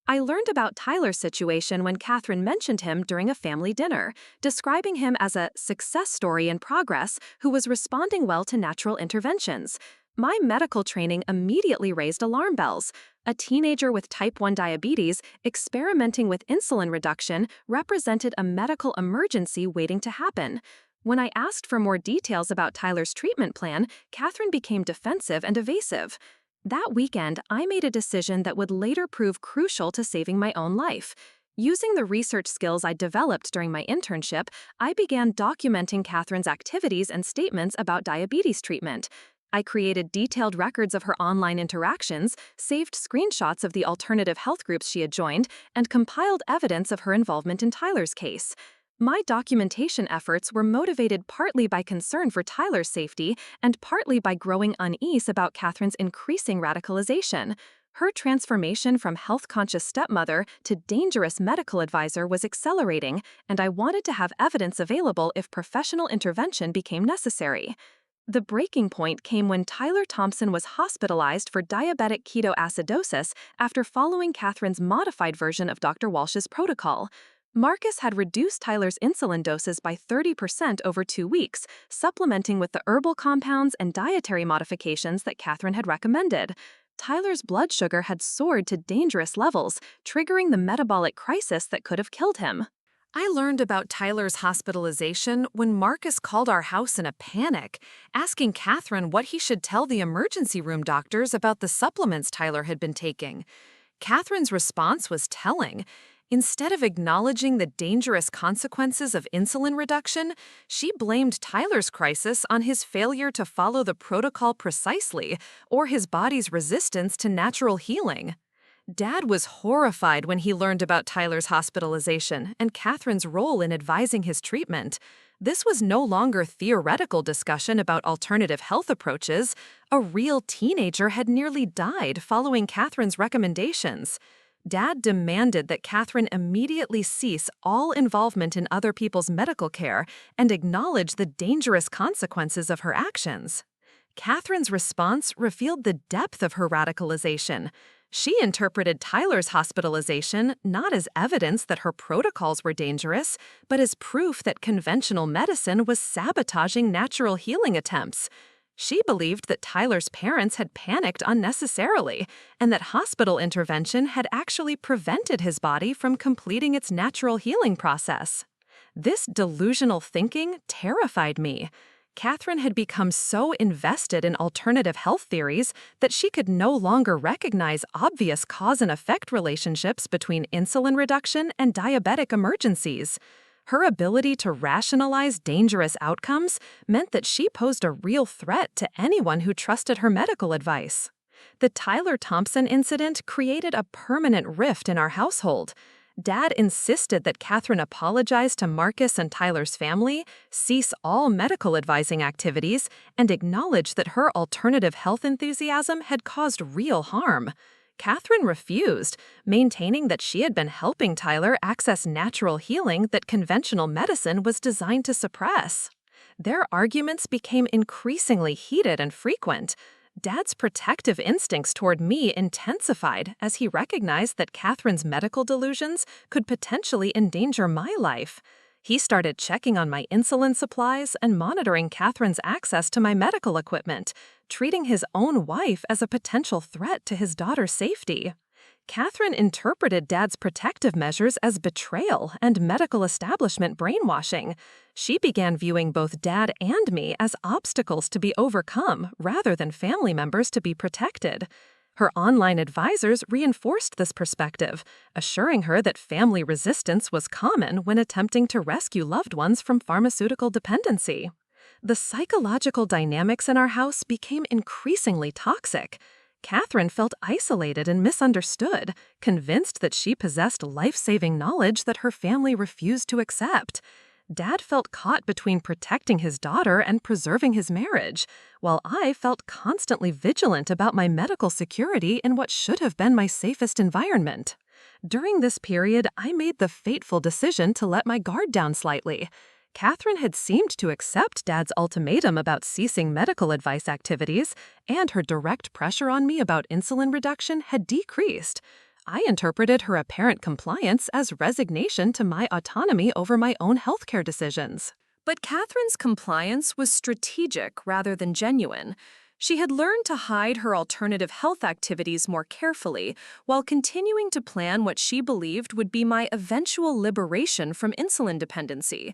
I learned about Tyler's situation when Catherine mentioned him during a family dinner, describing him as a success story in progress who was responding well to natural interventions. My medical training immediately raised alarm bells. A teenager with type 1 diabetes experimenting with insulin reduction represented a medical emergency waiting to happen. When I asked for more details about Tyler's treatment plan, Catherine became defensive and evasive. That weekend, I made a decision that would later prove crucial to saving my own life. Using the research skills I developed during my internship, I began documenting Catherine's activities and statements about diabetes treatment. I created detailed records of her online interactions, saved screenshots of the alternative health groups she had joined, and compiled evidence of her involvement in Tyler's case. My documentation efforts were motivated partly by concern for Tyler's safety and partly by growing unease about Catherine's increasing radicalization. Her transformation from health-conscious stepmother to dangerous medical advisor was accelerating, and I wanted to have evidence available if professional intervention became necessary. The breaking point came when Tyler Thompson was hospitalized for diabetic ketoacidosis after following Catherine's modified version of Dr. Walsh's protocol. Marcus had reduced Tyler's insulin doses by 30% over 2 weeks, supplementing with the herbal compounds and dietary modifications that Catherine had recommended. Tyler's blood sugar had soared to dangerous levels, triggering the metabolic crisis that could have killed him. I learned about Tyler's hospitalization when Marcus called our house in a panic, asking Catherine what he should tell the emergency room doctors about the supplements Tyler had been taking. Catherine's response was telling. Instead of acknowledging the dangerous consequences of insulin reduction, she blamed Tyler's crisis on his failure to follow the protocol precisely or his body's resistance to natural healing. Dad was horrified when he learned about Tyler's hospitalization and Catherine's role in advising his treatment. This was no longer theoretical discussion about alternative health approaches. A real teenager had nearly died following Catherine's recommendations. Dad demanded that Catherine immediately cease all involvement in other people's medical care and acknowledge the dangerous consequences of her actions. Catherine's response revealed the depth of her radicalization. She interpreted Tyler's hospitalization not as evidence that her protocols were dangerous, but as proof that conventional medicine was sabotaging natural healing attempts. She believed that Tyler's parents had panicked unnecessarily and that hospital intervention had actually prevented his body from completing its natural healing process. This delusional thinking terrified me. Catherine had become so invested in alternative health theories that she could no longer recognize obvious cause and effect relationships between insulin reduction and diabetic emergencies. Her ability to rationalize dangerous outcomes meant that she posed a real threat to anyone who trusted her medical advice. The Tyler Thompson incident created a permanent rift in our household. Dad insisted that Catherine apologize to Marcus and Tyler's family, cease all medical advising activities, and acknowledge that her alternative health enthusiasm had caused real harm. Catherine refused, maintaining that she had been helping Tyler access natural healing that conventional medicine was designed to suppress. Their arguments became increasingly heated and frequent. Dad's protective instincts toward me intensified as he recognized that Catherine's medical delusions could potentially endanger my life. He started checking on my insulin supplies and monitoring Catherine's access to my medical equipment, treating his own wife as a potential threat to his daughter's safety. Catherine interpreted Dad's protective measures as betrayal and medical establishment brainwashing. She began viewing both Dad and me as obstacles to be overcome rather than family members to be protected. Her online advisors reinforced this perspective, assuring her that family resistance was common when attempting to rescue loved ones from pharmaceutical dependency. The psychological dynamics in our house became increasingly toxic. Catherine felt isolated and misunderstood, convinced that she possessed life-saving knowledge that her family refused to accept. Dad felt caught between protecting his daughter and preserving his marriage, while I felt constantly vigilant about my medical security in what should have been my safest environment. During this period, I made the fateful decision to let my guard down slightly. Catherine had seemed to accept Dad's ultimatum about ceasing medical advice activities, and her direct pressure on me about insulin reduction had decreased. I interpreted her apparent compliance as resignation to my autonomy over my own healthcare decisions. But Catherine's compliance was strategic rather than genuine. She had learned to hide her alternative health activities more carefully while continuing to plan what she believed would be my eventual liberation from insulin dependency.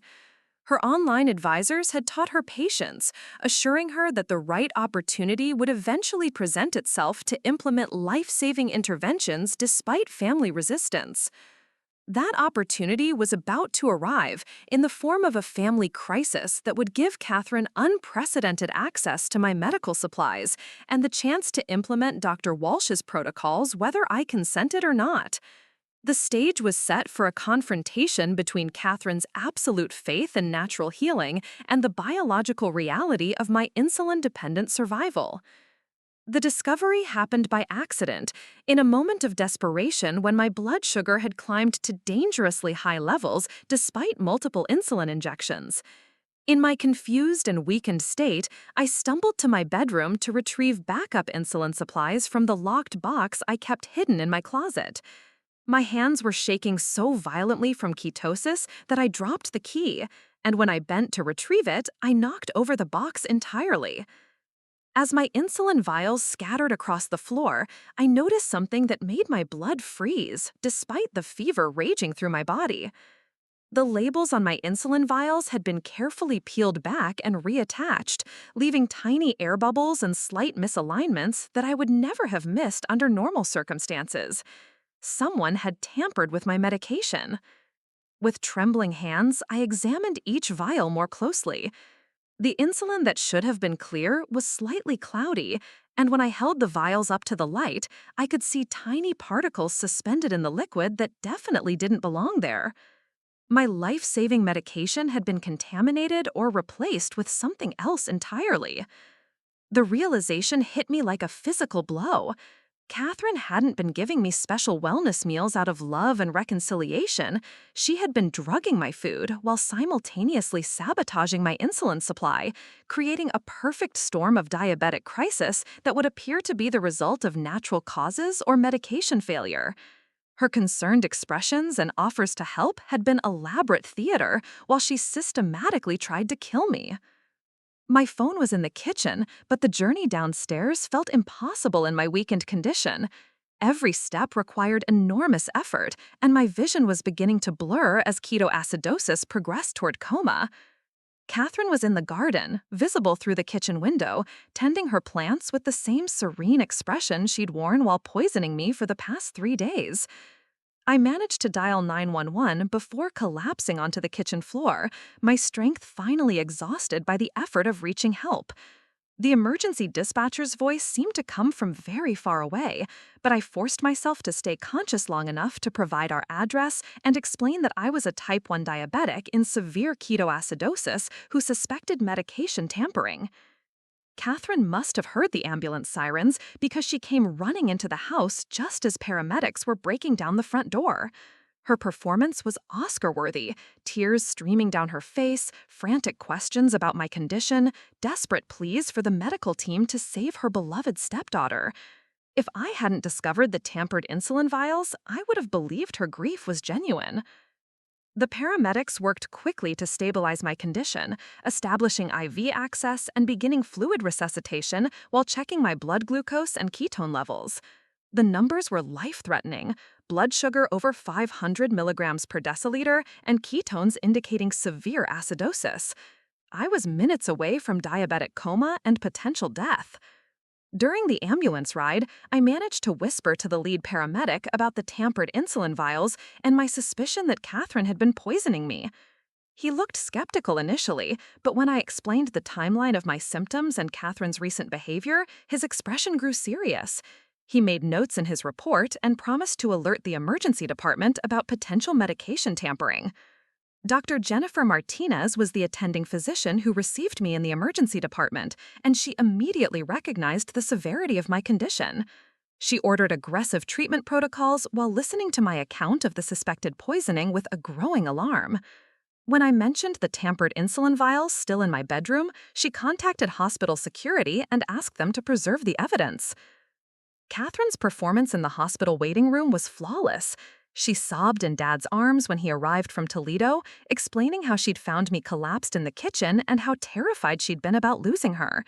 Her online advisors had taught her patience, assuring her that the right opportunity would eventually present itself to implement life-saving interventions despite family resistance. That opportunity was about to arrive in the form of a family crisis that would give Catherine unprecedented access to my medical supplies and the chance to implement Dr. Walsh's protocols whether I consented or not. The stage was set for a confrontation between Catherine's absolute faith in natural healing and the biological reality of my insulin-dependent survival. The discovery happened by accident, in a moment of desperation when my blood sugar had climbed to dangerously high levels despite multiple insulin injections. In my confused and weakened state, I stumbled to my bedroom to retrieve backup insulin supplies from the locked box I kept hidden in my closet. My hands were shaking so violently from ketosis that I dropped the key, and when I bent to retrieve it, I knocked over the box entirely. As my insulin vials scattered across the floor, I noticed something that made my blood freeze, despite the fever raging through my body. The labels on my insulin vials had been carefully peeled back and reattached, leaving tiny air bubbles and slight misalignments that I would never have missed under normal circumstances. Someone had tampered with my medication. With trembling hands, I examined each vial more closely. The insulin that should have been clear was slightly cloudy, and when I held the vials up to the light, I could see tiny particles suspended in the liquid that definitely didn't belong there. My life-saving medication had been contaminated or replaced with something else entirely. The realization hit me like a physical blow. Catherine hadn't been giving me special wellness meals out of love and reconciliation. She had been drugging my food while simultaneously sabotaging my insulin supply, creating a perfect storm of diabetic crisis that would appear to be the result of natural causes or medication failure. Her concerned expressions and offers to help had been elaborate theater while she systematically tried to kill me. My phone was in the kitchen, but the journey downstairs felt impossible in my weakened condition. Every step required enormous effort, and my vision was beginning to blur as ketoacidosis progressed toward coma. Catherine was in the garden, visible through the kitchen window, tending her plants with the same serene expression she'd worn while poisoning me for the past 3 days. I managed to dial 911 before collapsing onto the kitchen floor, my strength finally exhausted by the effort of reaching help. The emergency dispatcher's voice seemed to come from very far away, but I forced myself to stay conscious long enough to provide our address and explain that I was a type 1 diabetic in severe ketoacidosis who suspected medication tampering. Catherine must have heard the ambulance sirens because she came running into the house just as paramedics were breaking down the front door. Her performance was Oscar-worthy, tears streaming down her face, frantic questions about my condition, desperate pleas for the medical team to save her beloved stepdaughter. If I hadn't discovered the tampered insulin vials, I would have believed her grief was genuine. The paramedics worked quickly to stabilize my condition, establishing IV access and beginning fluid resuscitation while checking my blood glucose and ketone levels. The numbers were life-threatening, blood sugar over 500 milligrams per deciliter and ketones indicating severe acidosis. I was minutes away from diabetic coma and potential death. During the ambulance ride, I managed to whisper to the lead paramedic about the tampered insulin vials and my suspicion that Catherine had been poisoning me. He looked skeptical initially, but when I explained the timeline of my symptoms and Catherine's recent behavior, his expression grew serious. He made notes in his report and promised to alert the emergency department about potential medication tampering. Dr. Jennifer Martinez was the attending physician who received me in the emergency department, and she immediately recognized the severity of my condition. She ordered aggressive treatment protocols while listening to my account of the suspected poisoning with a growing alarm. When I mentioned the tampered insulin vials still in my bedroom, she contacted hospital security and asked them to preserve the evidence. Catherine's performance in the hospital waiting room was flawless. She sobbed in Dad's arms when he arrived from Toledo, explaining how she'd found me collapsed in the kitchen and how terrified she'd been about losing her.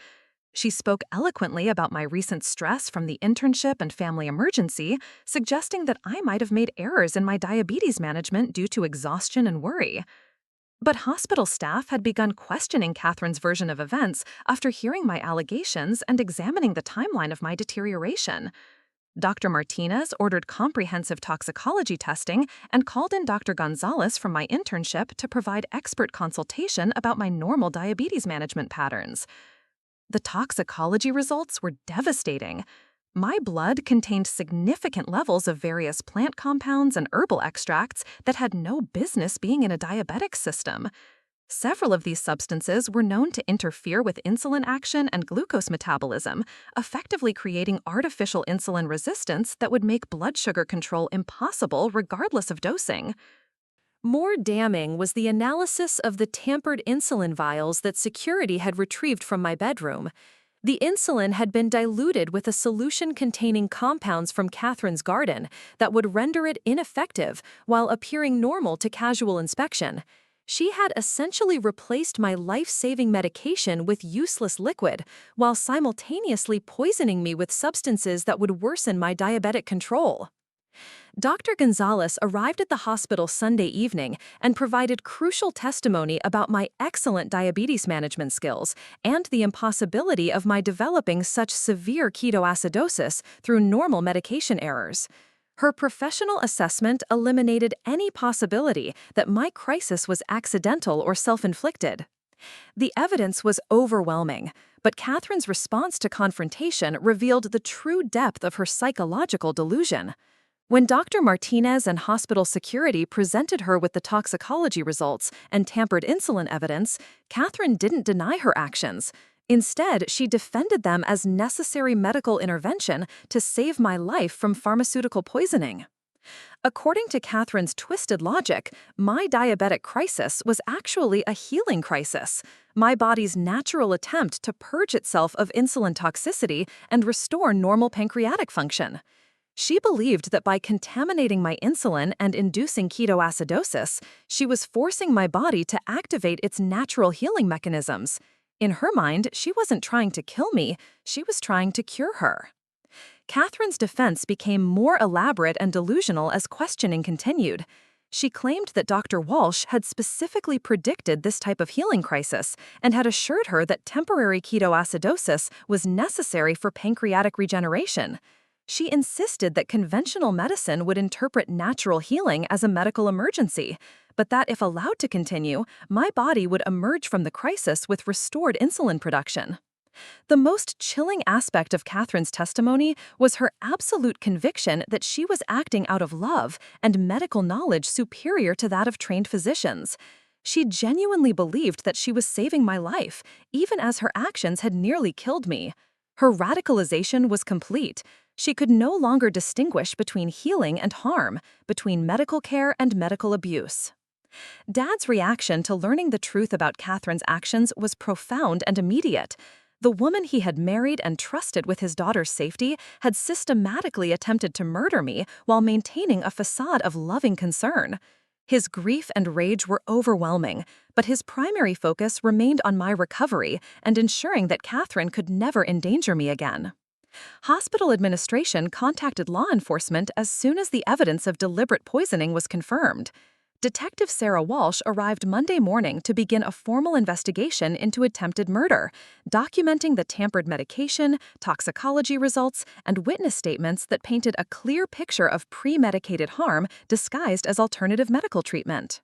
She spoke eloquently about my recent stress from the internship and family emergency, suggesting that I might have made errors in my diabetes management due to exhaustion and worry. But hospital staff had begun questioning Catherine's version of events after hearing my allegations and examining the timeline of my deterioration. Dr. Martinez ordered comprehensive toxicology testing and called in Dr. Gonzalez from my internship to provide expert consultation about my normal diabetes management patterns. The toxicology results were devastating. My blood contained significant levels of various plant compounds and herbal extracts that had no business being in a diabetic system. Several of these substances were known to interfere with insulin action and glucose metabolism, effectively creating artificial insulin resistance that would make blood sugar control impossible regardless of dosing. More damning was the analysis of the tampered insulin vials that security had retrieved from my bedroom. The insulin had been diluted with a solution containing compounds from Catherine's garden that would render it ineffective while appearing normal to casual inspection. She had essentially replaced my life-saving medication with useless liquid, while simultaneously poisoning me with substances that would worsen my diabetic control. Dr. Gonzalez arrived at the hospital Sunday evening and provided crucial testimony about my excellent diabetes management skills and the impossibility of my developing such severe ketoacidosis through normal medication errors. Her professional assessment eliminated any possibility that my crisis was accidental or self-inflicted. The evidence was overwhelming, but Catherine's response to confrontation revealed the true depth of her psychological delusion. When Dr. Martinez and hospital security presented her with the toxicology results and tampered insulin evidence, Catherine didn't deny her actions. Instead, she defended them as necessary medical intervention to save my life from pharmaceutical poisoning. According to Catherine's twisted logic, my diabetic crisis was actually a healing crisis, my body's natural attempt to purge itself of insulin toxicity and restore normal pancreatic function. She believed that by contaminating my insulin and inducing ketoacidosis, she was forcing my body to activate its natural healing mechanisms. In her mind, she wasn't trying to kill me, she was trying to cure her. Catherine's defense became more elaborate and delusional as questioning continued. She claimed that Dr. Walsh had specifically predicted this type of healing crisis and had assured her that temporary ketoacidosis was necessary for pancreatic regeneration. She insisted that conventional medicine would interpret natural healing as a medical emergency, but that if allowed to continue, my body would emerge from the crisis with restored insulin production. The most chilling aspect of Catherine's testimony was her absolute conviction that she was acting out of love and medical knowledge superior to that of trained physicians. She genuinely believed that she was saving my life, even as her actions had nearly killed me. Her radicalization was complete. She could no longer distinguish between healing and harm, between medical care and medical abuse. Dad's reaction to learning the truth about Catherine's actions was profound and immediate. The woman he had married and trusted with his daughter's safety had systematically attempted to murder me while maintaining a facade of loving concern. His grief and rage were overwhelming, but his primary focus remained on my recovery and ensuring that Catherine could never endanger me again. Hospital administration contacted law enforcement as soon as the evidence of deliberate poisoning was confirmed. Detective Sarah Walsh arrived Monday morning to begin a formal investigation into attempted murder, documenting the tampered medication, toxicology results, and witness statements that painted a clear picture of premedicated harm disguised as alternative medical treatment.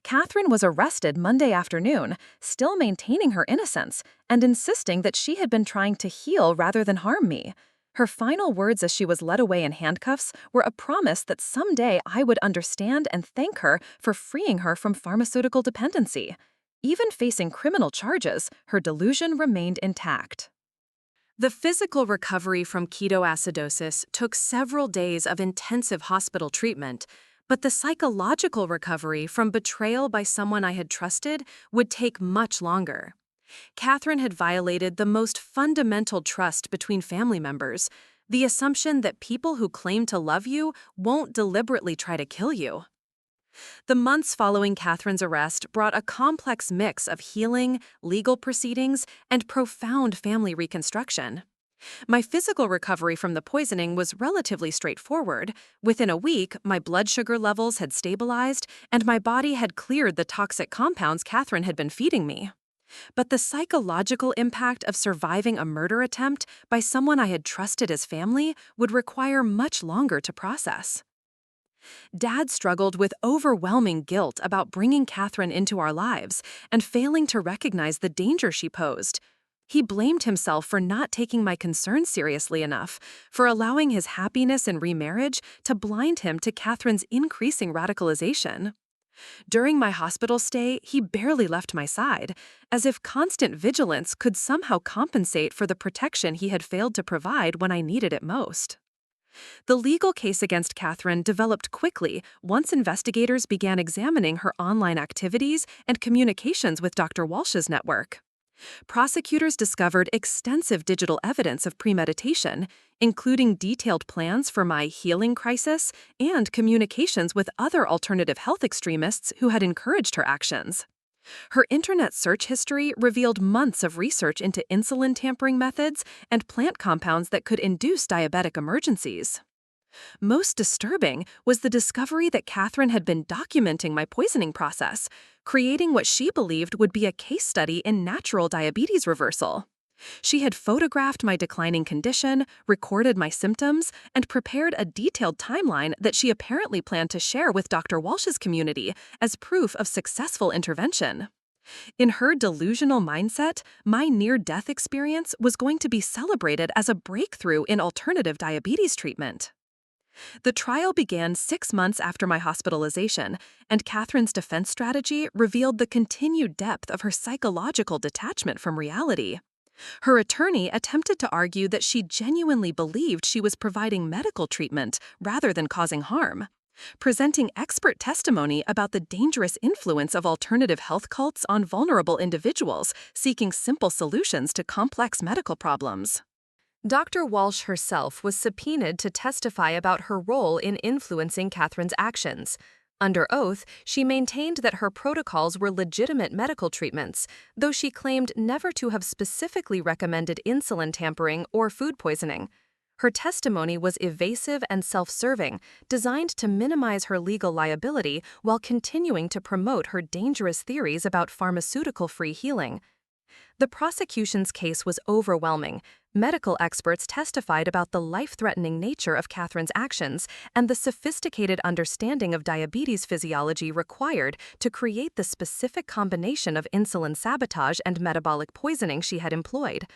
Catherine was arrested Monday afternoon, still maintaining her innocence and insisting that she had been trying to heal rather than harm me. Her final words as she was led away in handcuffs were a promise that someday I would understand and thank her for freeing her from pharmaceutical dependency. Even facing criminal charges, her delusion remained intact. The physical recovery from ketoacidosis took several days of intensive hospital treatment, but the psychological recovery from betrayal by someone I had trusted would take much longer. Catherine had violated the most fundamental trust between family members, the assumption that people who claim to love you won't deliberately try to kill you. The months following Catherine's arrest brought a complex mix of healing, legal proceedings, and profound family reconstruction. My physical recovery from the poisoning was relatively straightforward. Within a week, my blood sugar levels had stabilized, and my body had cleared the toxic compounds Catherine had been feeding me. But the psychological impact of surviving a murder attempt by someone I had trusted as family would require much longer to process. Dad struggled with overwhelming guilt about bringing Catherine into our lives and failing to recognize the danger she posed. He blamed himself for not taking my concerns seriously enough, for allowing his happiness in remarriage to blind him to Catherine's increasing radicalization. During my hospital stay, he barely left my side, as if constant vigilance could somehow compensate for the protection he had failed to provide when I needed it most. The legal case against Catherine developed quickly once investigators began examining her online activities and communications with Dr. Walsh's network. Prosecutors discovered extensive digital evidence of premeditation, including detailed plans for my healing crisis and communications with other alternative health extremists who had encouraged her actions. Her internet search history revealed months of research into insulin tampering methods and plant compounds that could induce diabetic emergencies. Most disturbing was the discovery that Catherine had been documenting my poisoning process, creating what she believed would be a case study in natural diabetes reversal. She had photographed my declining condition, recorded my symptoms, and prepared a detailed timeline that she apparently planned to share with Dr. Walsh's community as proof of successful intervention. In her delusional mindset, my near-death experience was going to be celebrated as a breakthrough in alternative diabetes treatment. The trial began 6 months after my hospitalization, and Catherine's defense strategy revealed the continued depth of her psychological detachment from reality. Her attorney attempted to argue that she genuinely believed she was providing medical treatment rather than causing harm, presenting expert testimony about the dangerous influence of alternative health cults on vulnerable individuals seeking simple solutions to complex medical problems. Dr. Walsh herself was subpoenaed to testify about her role in influencing Catherine's actions. Under oath, she maintained that her protocols were legitimate medical treatments, though she claimed never to have specifically recommended insulin tampering or food poisoning. Her testimony was evasive and self-serving, designed to minimize her legal liability while continuing to promote her dangerous theories about pharmaceutical-free healing. The prosecution's case was overwhelming. Medical experts testified about the life-threatening nature of Catherine's actions and the sophisticated understanding of diabetes physiology required to create the specific combination of insulin sabotage and metabolic poisoning she had employed.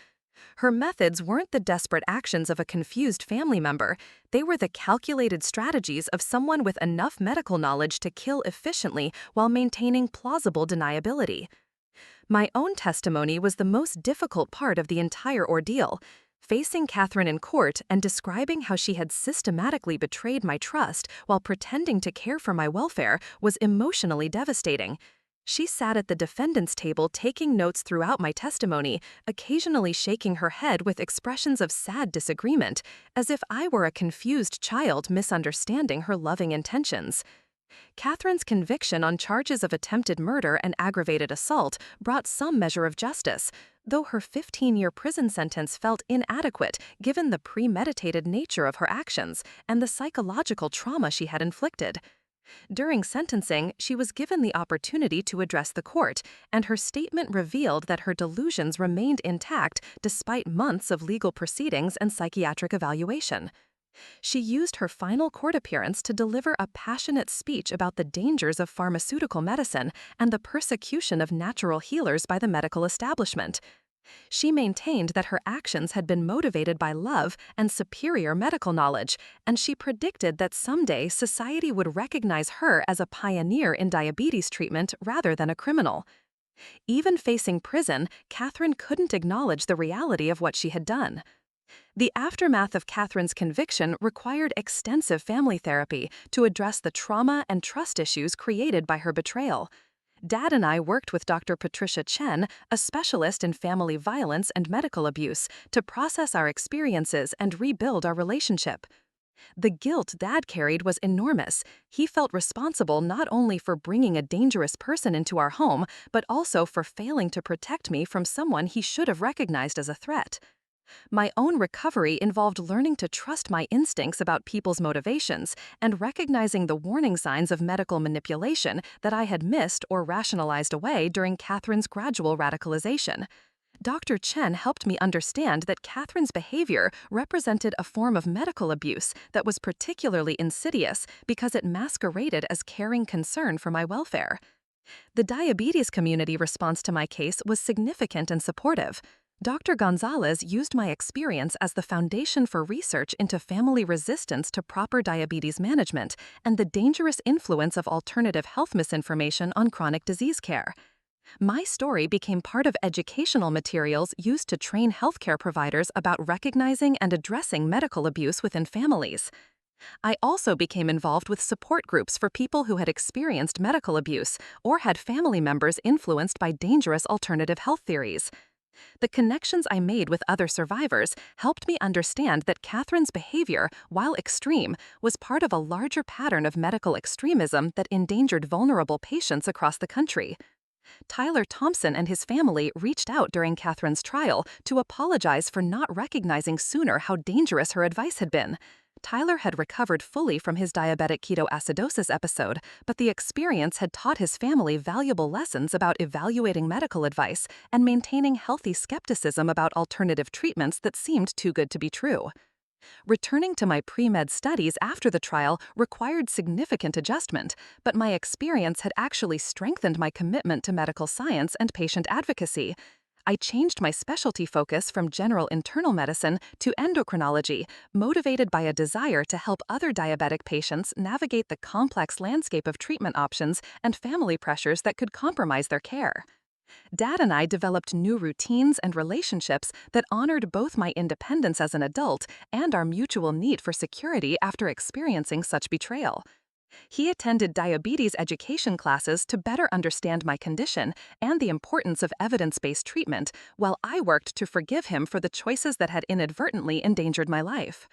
Her methods weren't the desperate actions of a confused family member. They were the calculated strategies of someone with enough medical knowledge to kill efficiently while maintaining plausible deniability. My own testimony was the most difficult part of the entire ordeal. Facing Catherine in court and describing how she had systematically betrayed my trust while pretending to care for my welfare was emotionally devastating. She sat at the defendant's table taking notes throughout my testimony, occasionally shaking her head with expressions of sad disagreement, as if I were a confused child misunderstanding her loving intentions. Catherine's conviction on charges of attempted murder and aggravated assault brought some measure of justice, though her 15-year prison sentence felt inadequate given the premeditated nature of her actions and the psychological trauma she had inflicted. During sentencing, she was given the opportunity to address the court, and her statement revealed that her delusions remained intact despite months of legal proceedings and psychiatric evaluation. She used her final court appearance to deliver a passionate speech about the dangers of pharmaceutical medicine and the persecution of natural healers by the medical establishment. She maintained that her actions had been motivated by love and superior medical knowledge, and she predicted that someday society would recognize her as a pioneer in diabetes treatment rather than a criminal. Even facing prison, Catherine couldn't acknowledge the reality of what she had done. The aftermath of Catherine's conviction required extensive family therapy to address the trauma and trust issues created by her betrayal. Dad and I worked with Dr. Patricia Chen, a specialist in family violence and medical abuse, to process our experiences and rebuild our relationship. The guilt Dad carried was enormous. He felt responsible not only for bringing a dangerous person into our home, but also for failing to protect me from someone he should have recognized as a threat. My own recovery involved learning to trust my instincts about people's motivations and recognizing the warning signs of medical manipulation that I had missed or rationalized away during Catherine's gradual radicalization. Dr. Chen helped me understand that Catherine's behavior represented a form of medical abuse that was particularly insidious because it masqueraded as caring concern for my welfare. The diabetes community response to my case was significant and supportive. Dr. Gonzalez used my experience as the foundation for research into family resistance to proper diabetes management and the dangerous influence of alternative health misinformation on chronic disease care. My story became part of educational materials used to train healthcare providers about recognizing and addressing medical abuse within families. I also became involved with support groups for people who had experienced medical abuse or had family members influenced by dangerous alternative health theories. The connections I made with other survivors helped me understand that Catherine's behavior, while extreme, was part of a larger pattern of medical extremism that endangered vulnerable patients across the country. Tyler Thompson and his family reached out during Catherine's trial to apologize for not recognizing sooner how dangerous her advice had been. Tyler had recovered fully from his diabetic ketoacidosis episode, but the experience had taught his family valuable lessons about evaluating medical advice and maintaining healthy skepticism about alternative treatments that seemed too good to be true. Returning to my pre-med studies after the trial required significant adjustment, but my experience had actually strengthened my commitment to medical science and patient advocacy. I changed my specialty focus from general internal medicine to endocrinology, motivated by a desire to help other diabetic patients navigate the complex landscape of treatment options and family pressures that could compromise their care. Dad and I developed new routines and relationships that honored both my independence as an adult and our mutual need for security after experiencing such betrayal. He attended diabetes education classes to better understand my condition and the importance of evidence-based treatment, while I worked to forgive him for the choices that had inadvertently endangered my life.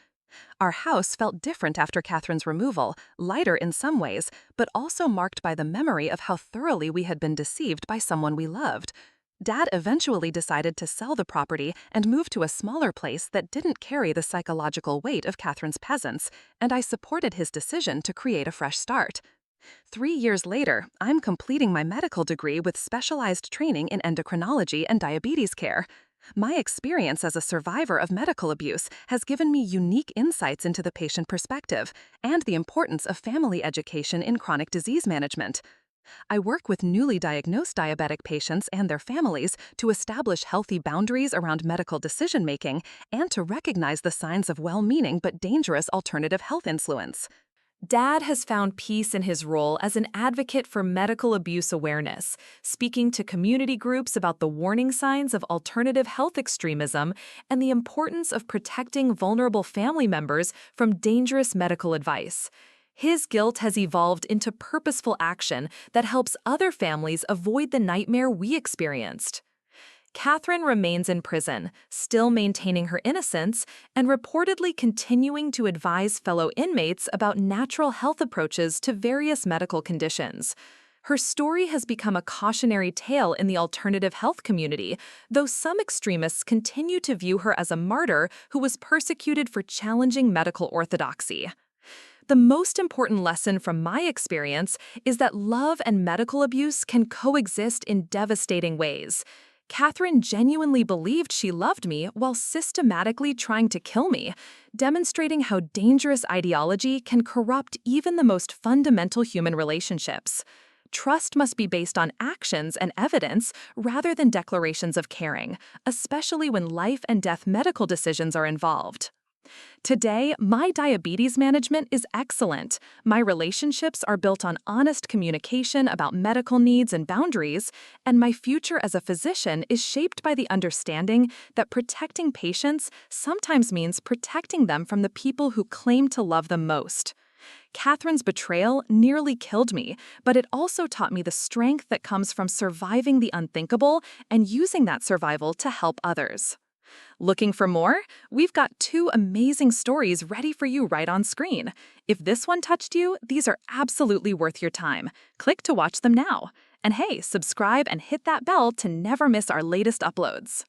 Our house felt different after Catherine's removal, lighter in some ways, but also marked by the memory of how thoroughly we had been deceived by someone we loved. Dad eventually decided to sell the property and move to a smaller place that didn't carry the psychological weight of Catherine's peasants, and I supported his decision to create a fresh start. 3 years later, I'm completing my medical degree with specialized training in endocrinology and diabetes care. My experience as a survivor of medical abuse has given me unique insights into the patient perspective and the importance of family education in chronic disease management. I work with newly diagnosed diabetic patients and their families to establish healthy boundaries around medical decision-making and to recognize the signs of well-meaning but dangerous alternative health influence. Dad has found peace in his role as an advocate for medical abuse awareness, speaking to community groups about the warning signs of alternative health extremism and the importance of protecting vulnerable family members from dangerous medical advice. His guilt has evolved into purposeful action that helps other families avoid the nightmare we experienced. Catherine remains in prison, still maintaining her innocence and reportedly continuing to advise fellow inmates about natural health approaches to various medical conditions. Her story has become a cautionary tale in the alternative health community, though some extremists continue to view her as a martyr who was persecuted for challenging medical orthodoxy. The most important lesson from my experience is that love and medical abuse can coexist in devastating ways. Catherine genuinely believed she loved me while systematically trying to kill me, demonstrating how dangerous ideology can corrupt even the most fundamental human relationships. Trust must be based on actions and evidence rather than declarations of caring, especially when life and death medical decisions are involved. Today, my diabetes management is excellent. My relationships are built on honest communication about medical needs and boundaries, and my future as a physician is shaped by the understanding that protecting patients sometimes means protecting them from the people who claim to love them most. Catherine's betrayal nearly killed me, but it also taught me the strength that comes from surviving the unthinkable and using that survival to help others. Looking for more? We've got 2 amazing stories ready for you right on screen. If this one touched you, these are absolutely worth your time. Click to watch them now. And hey, subscribe and hit that bell to never miss our latest uploads.